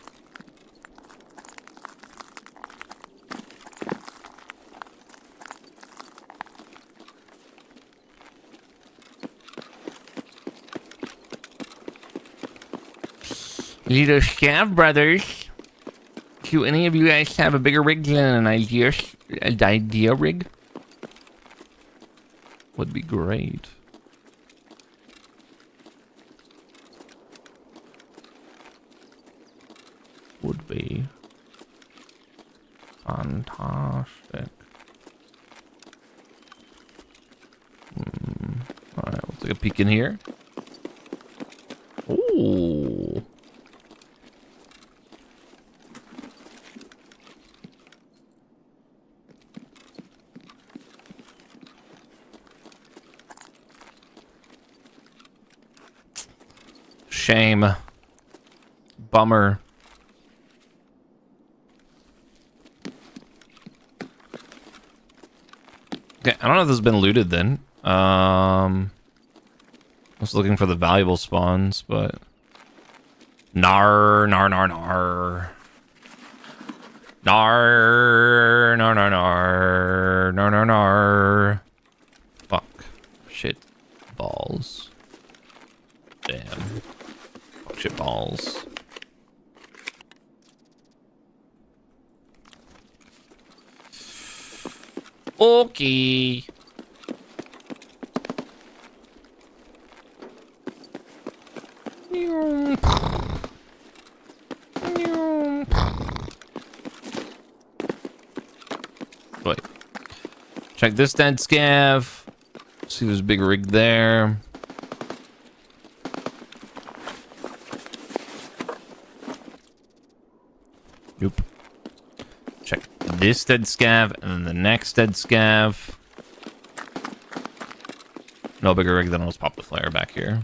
[SPEAKER 2] Little scav brothers. Do any of you guys have a bigger rig than an idea rig? Would be great. Would be fantastic. Alright, we'll take a peek in here. Ooh. Shame. Bummer. Okay, I don't know if this has been looted then. I was looking for the valuable spawns, but nar nar nar nar. Nar nar nar nar nar nar nar. Fuck. Shit. Balls. Damn. Fuck shit balls. Okay. Wait. Check this dead scav. See, there's a big rig there. Nope. Check this dead scav and then the next dead scav. No bigger rig, then let's pop the flare back here.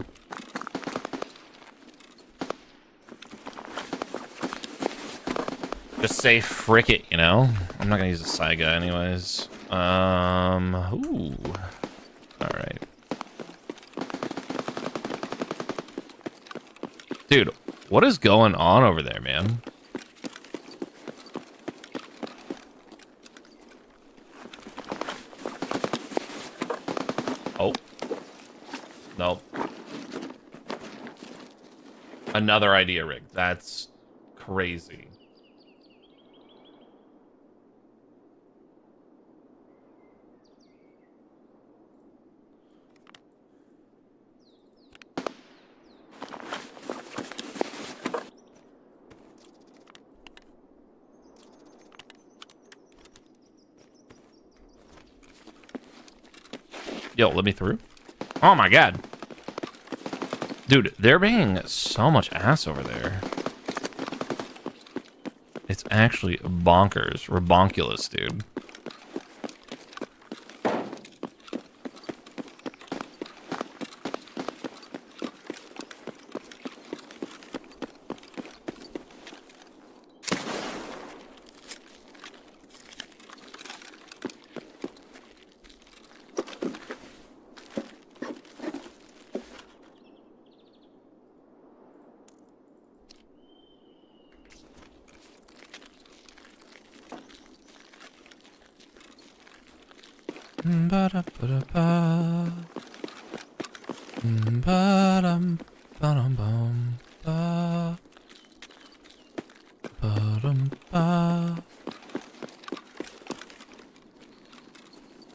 [SPEAKER 2] Just say frick it, you know? I'm not gonna use a Saiga anyways. Ooh. Alright. Dude, what is going on over there, man? Oh. Nope. Another idea rig. That's crazy. Yo, let me through. Oh my god. Dude, they're being so much ass over there. It's actually bonkers. Rebonkulous, dude.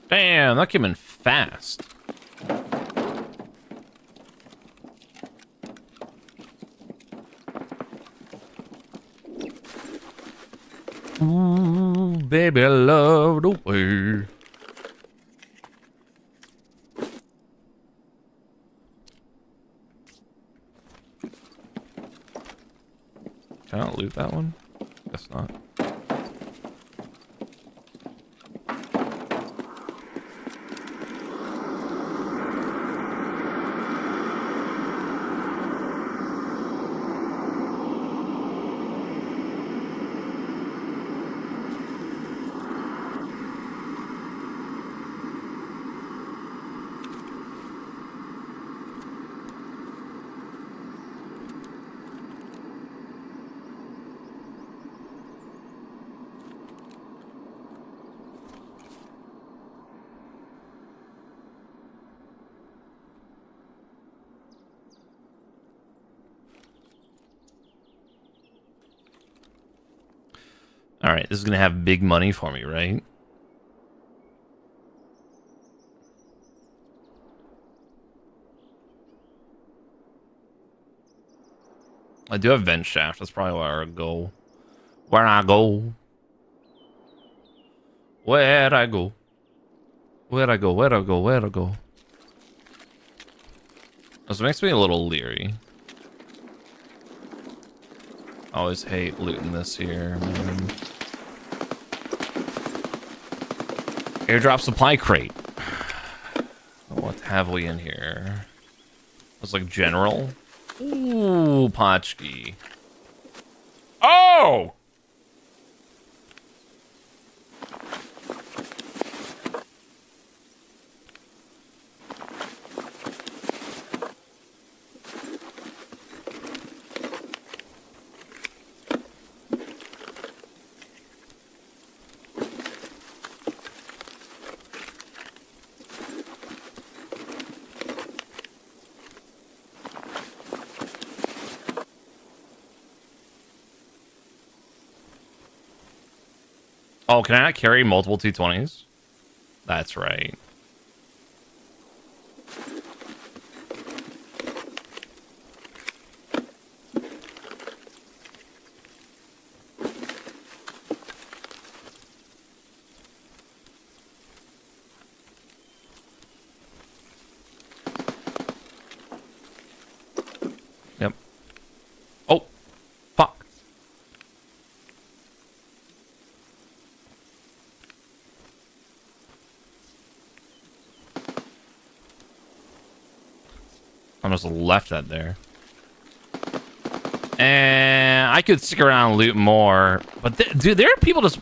[SPEAKER 2] Damn, that came in fast. Ooh, baby, I love the way. Can I loot that one? Guess not. All right, this is gonna have big money for me, right? I do have vent shaft. That's probably where I go. Where I go. Where I go. Where I go. Where I go. Where I go. This makes me a little leery. I always hate looting this here, man. Airdrop supply crate. What have we in here? It's like general. Ooh, Potchki. Oh! Oh, can I not carry multiple T20s? That's right. Yep. Oh, fuck. I almost left that there. And I could stick around and loot more. But, dude, there are people just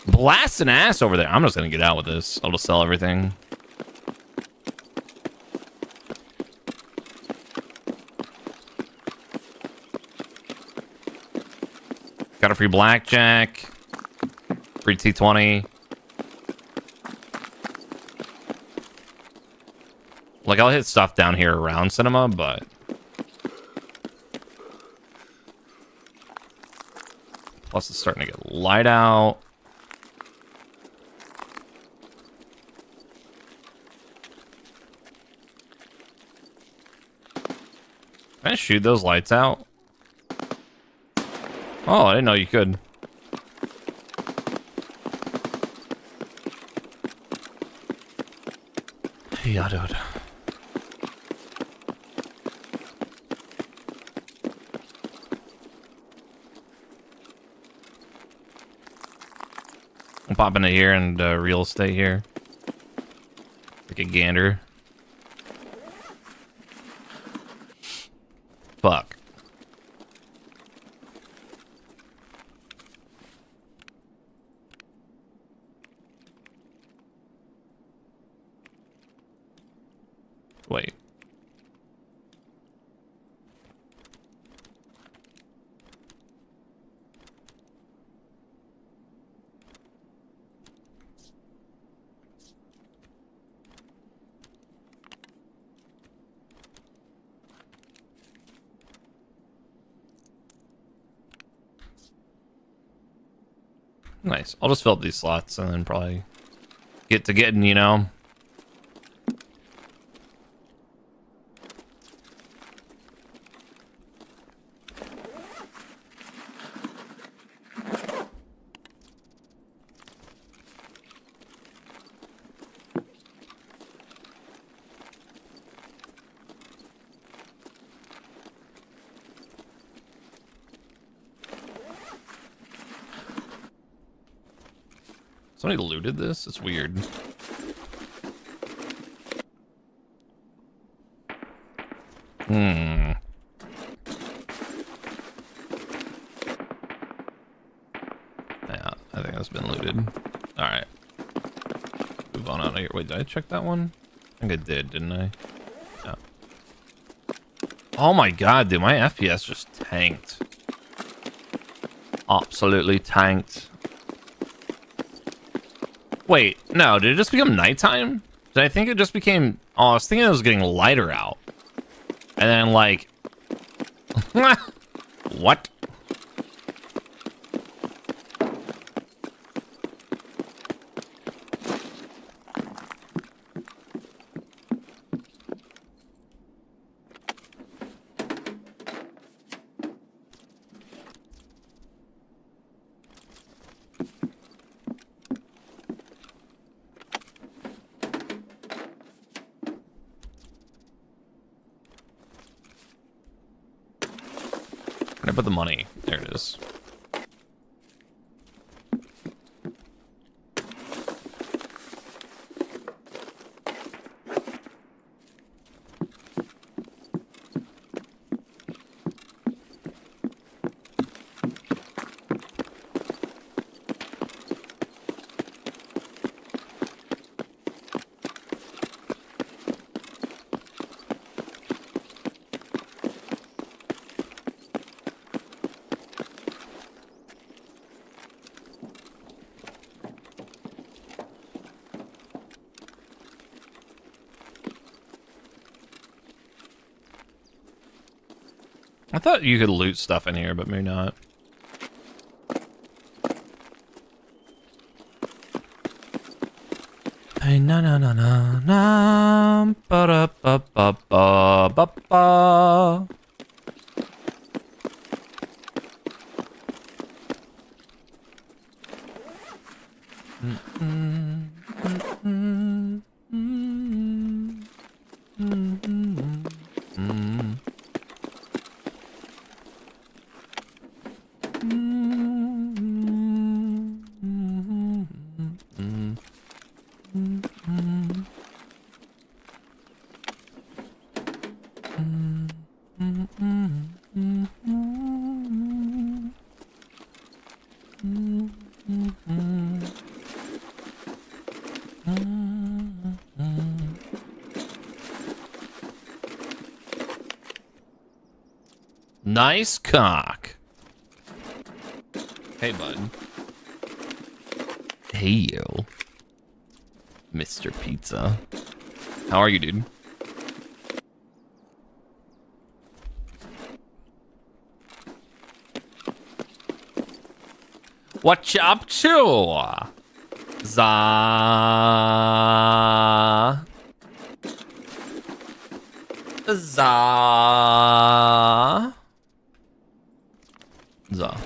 [SPEAKER 2] blasting ass over there. I'm just going to get out with this. I'll just sell everything. Got a free blackjack. Free T20. Like, I'll hit stuff down here around cinema, but... Plus, it's starting to get light out. Can I shoot those lights out? Oh, I didn't know you could. Yeah, dude. I'm popping it here and real estate here. Like a gander. Fuck. Wait. Nice. I'll just fill up these slots and then probably get to getting, you know. Somebody looted this? It's weird. Yeah, I think that's been looted. Alright. Move on out of here. Wait, did I check that one? I think I did, didn't I? No. Oh my god, dude, my FPS just tanked. Absolutely tanked. Wait, no, did it just become nighttime? Did I think it just became... Oh, I was thinking it was getting lighter out. And then, like... What? Where did I put the money? There it is. I thought you could loot stuff in here, but maybe not. Hey, na na na na na. Ba da ba ba ba ba ba. Nice cock. Hey, bud. Hey, yo. Mr. Pizza. How are you, dude? What you up to? Za. Za. Za.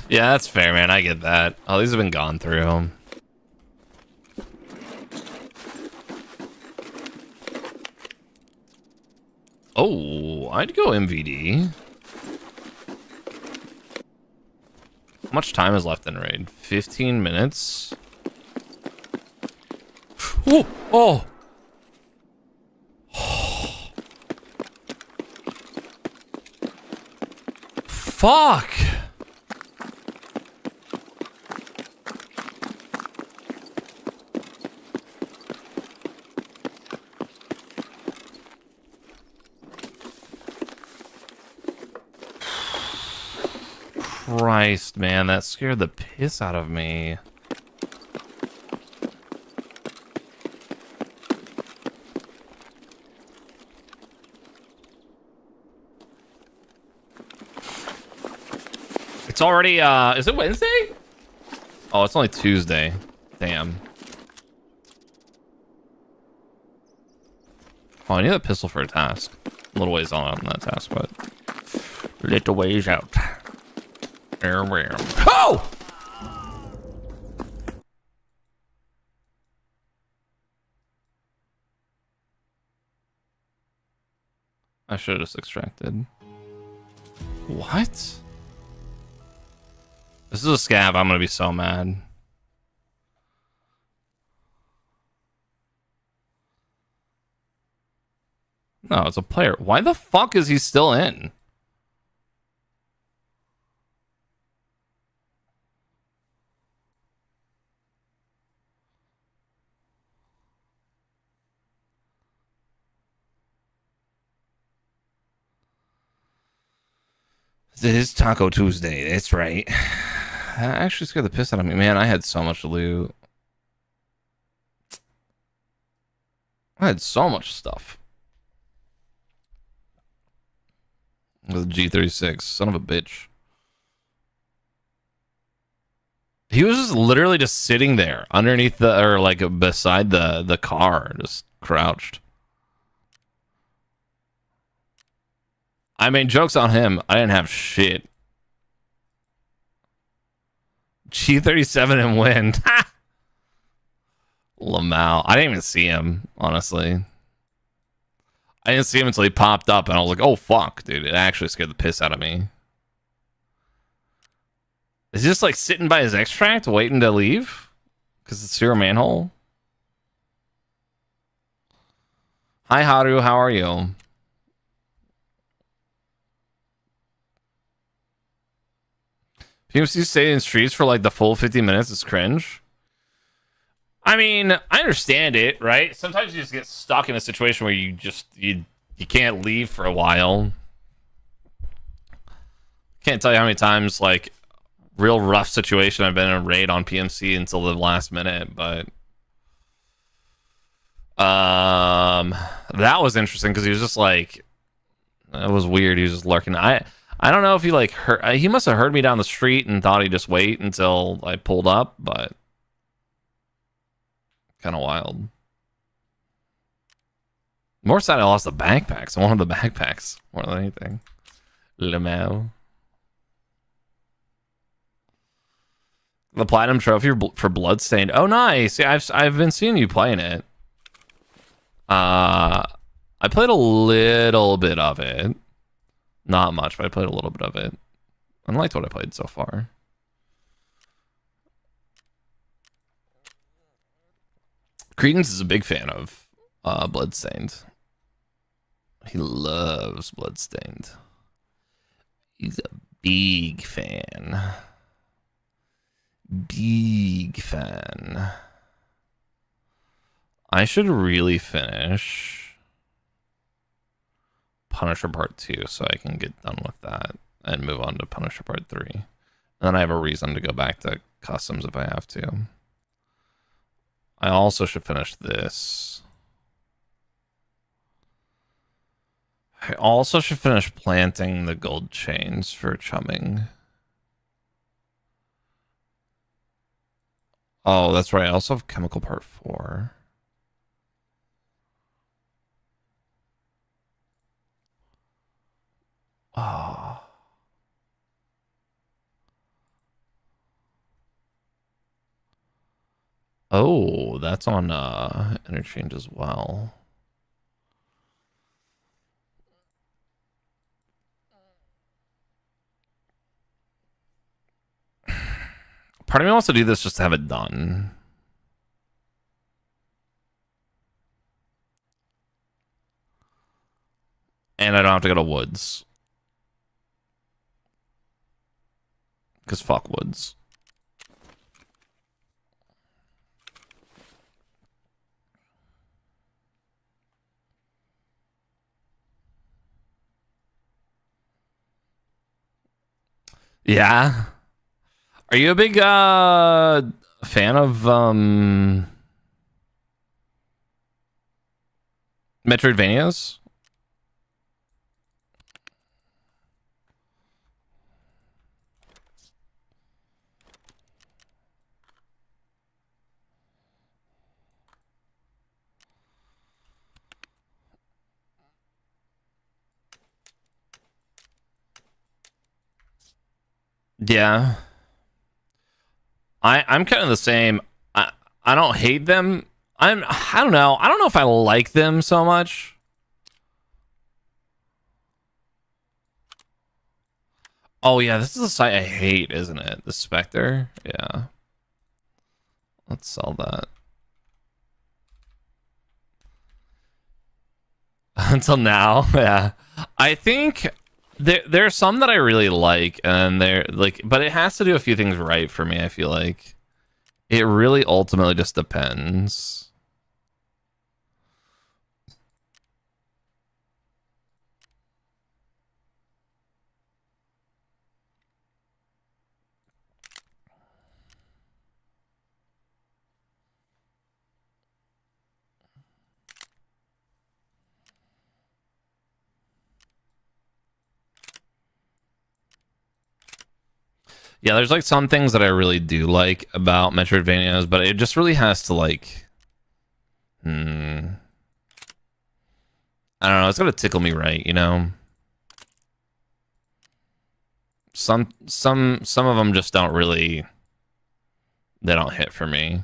[SPEAKER 2] Yeah, that's fair, man. I get that. Oh, these have been gone through. Oh, I'd go MVD. How much time is left in raid? 15 minutes. Oh, oh. Fuck. Christ, man, that scared the piss out of me. It's already, is it Wednesday? Oh, it's only Tuesday. Damn. Oh, I need a pistol for a task. A little ways on that task, but little ways out. Oh! I should have just extracted. What? This is a scav. I'm gonna be so mad. No, it's a player. Why the fuck is he still in? It is Taco Tuesday. That's right. That actually scared the piss out of me. Man, I had so much loot. I had so much stuff. With G36. Son of a bitch. He was just literally just sitting there underneath the, or like beside the car, just crouched. I mean, joke's on him. I didn't have shit. G37 and win. Lamau. I didn't even see him, honestly. I didn't see him until he popped up, and I was like, oh, fuck, dude. It actually scared the piss out of me. Is he just, like, sitting by his extract, waiting to leave? Because it's your manhole? Hi, Haru. How are you? PMC stay in streets for like the full 50 minutes is cringe. I mean, I understand it, right? Sometimes you just get stuck in a situation where you can't leave for a while. Can't tell you how many times like real rough situation I've been in a raid on PMC until the last minute, but that was interesting because he was just like, it was weird. He was just lurking. I don't know if he like heard. He must have heard me down the street and thought he'd just wait until I pulled up, but kind of wild. More sad I lost the backpacks. I wanted the backpacks more than anything. Lemao. The platinum trophy for Bloodstained. Oh, nice. Yeah, I've been seeing you playing it. I played a little bit of it. Not much, but I played a little bit of it. I liked what I played so far. Credence is a big fan of Bloodstained. He loves Bloodstained. He's a big fan. Big fan. I should really finish Punisher Part 2 so I can get done with that and move on to Punisher Part 3. And then I have a reason to go back to customs if I have to. I also should finish this. I also should finish planting the gold chains for chumming. Oh, that's right. I also have Chemical Part 4. Oh. Oh, that's on interchange as well. Part of me wants to do this just to have it done. And I don't have to go to Woods. Because fuck Woods. Yeah. Are you a big fan of Metroidvanias? Yeah. I'm kind of the same. I don't hate them. I don't know. I don't know if I like them so much. Oh yeah, this is a site I hate, isn't it? The Spectre. Yeah. Let's sell that. Until now, yeah. I think there's some that I really like, and they're like, but it has to do a few things right for me. I feel like it really ultimately just depends. Yeah, there's like some things that I really do like about Metroidvanias, but it just really has to like, I don't know. It's gotta tickle me right, you know. Some of them just don't really. They don't hit for me.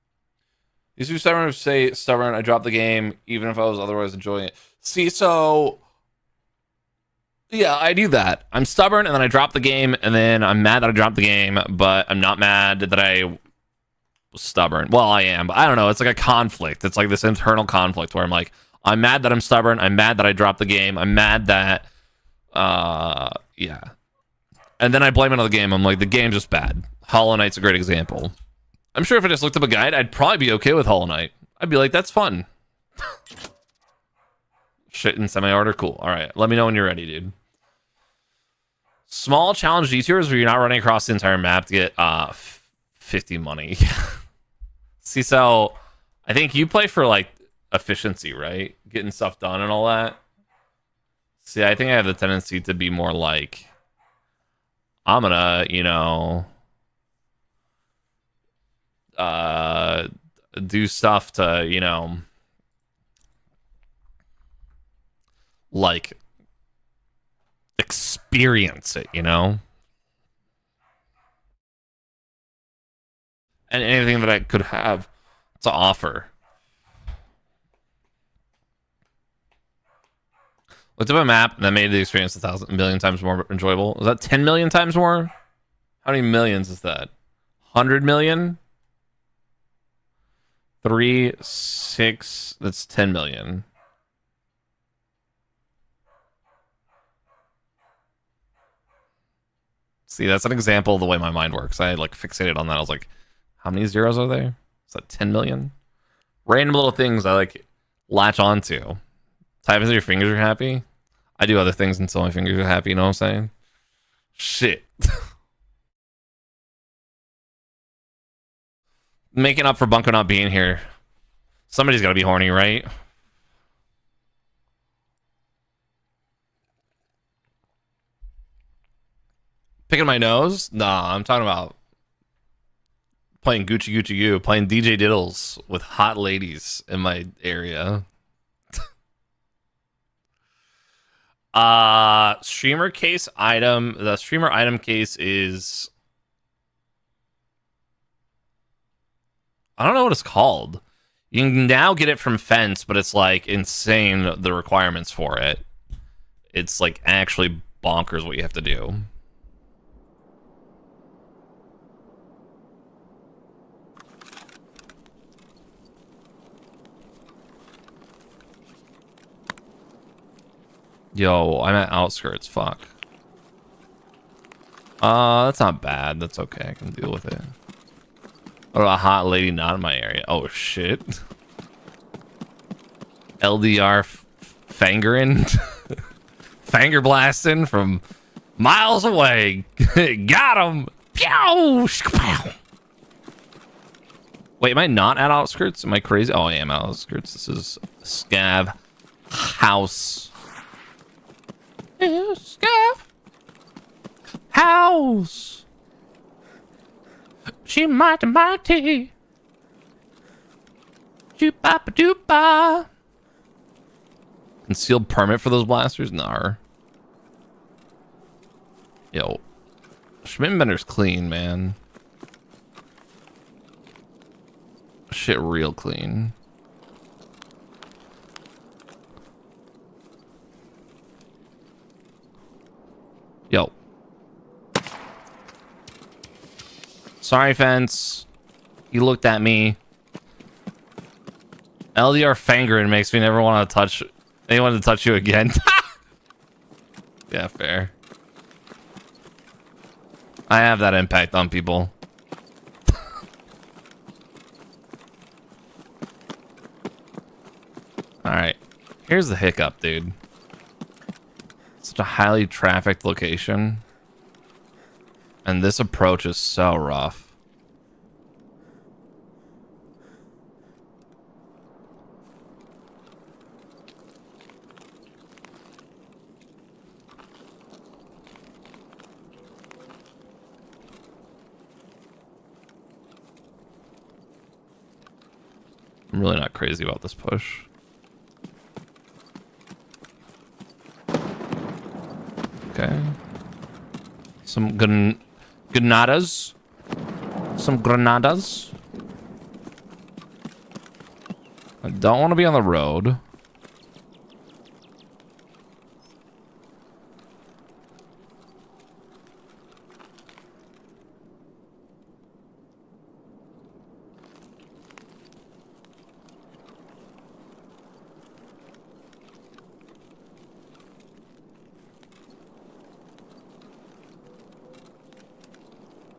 [SPEAKER 2] These two stubborn say stubborn. I dropped the game even if I was otherwise enjoying it. See, so yeah, I do that. I'm stubborn and then I drop the game and then I'm mad that I dropped the game, but I'm not mad that I was stubborn. Well, I am, but I don't know. It's like a conflict. It's like this internal conflict where I'm like, I'm mad that I'm stubborn. I'm mad that I dropped the game. I'm mad that, yeah. And then I blame it on the game. I'm like, the game's just bad. Hollow Knight's a great example. I'm sure if I just looked up a guide, I'd probably be okay with Hollow Knight. I'd be like, that's fun. Shit in semi-order? Cool. All right. Let me know when you're ready, dude. Small challenge detours where you're not running across the entire map to get 50 money. See, so I think you play for like efficiency, right? Getting stuff done and all that. See, I think I have the tendency to be more like, I'm gonna, you know, do stuff to, you know, like experience it, you know? And anything that I could have to offer. Looked up a map and that made the experience 1,000 million times more enjoyable. Is that 10 million times more? How many millions is that? 100 million? 3, 6, that's 10 million. See, that's an example of the way my mind works. I like fixated on that. I was like, how many zeros are there? Is that 10 million? Random little things I like latch onto. Type until your fingers are happy. I do other things until my fingers are happy, you know what I'm saying? Shit. Making up for Bunko not being here. Somebody's gotta be horny, right? Picking my nose? Nah, I'm talking about playing Gucci Gucci Goo, playing DJ Diddles with hot ladies in my area. Streamer case item. The streamer item case is, I don't know what it's called. You can now get it from Fence, but it's like insane the requirements for it. It's like actually bonkers what you have to do. Yo, I'm at outskirts. Fuck. That's not bad. That's okay. I can deal with it. What about a hot lady not in my area? Oh shit. LDR fangering, fanger blasting from miles away. Got him. Pew! Wait, am I not at outskirts? Am I crazy? Oh, I am at outskirts. This is Scav House. Scav House. She mighty. Doop-bop-a-doop-ba. Concealed permit for those blasters? Nar. Yo. Schmittenbender's clean, man. Shit real clean. Yo. Sorry, Fence. You looked at me. LDR fangering makes me never want to touch anyone to touch you again. Yeah, fair. I have that impact on people. Alright. Here's the hiccup, dude. Such a highly trafficked location. And this approach is so rough. I'm really not crazy about this push. Okay. Some granadas. Some granadas. I don't want to be on the road.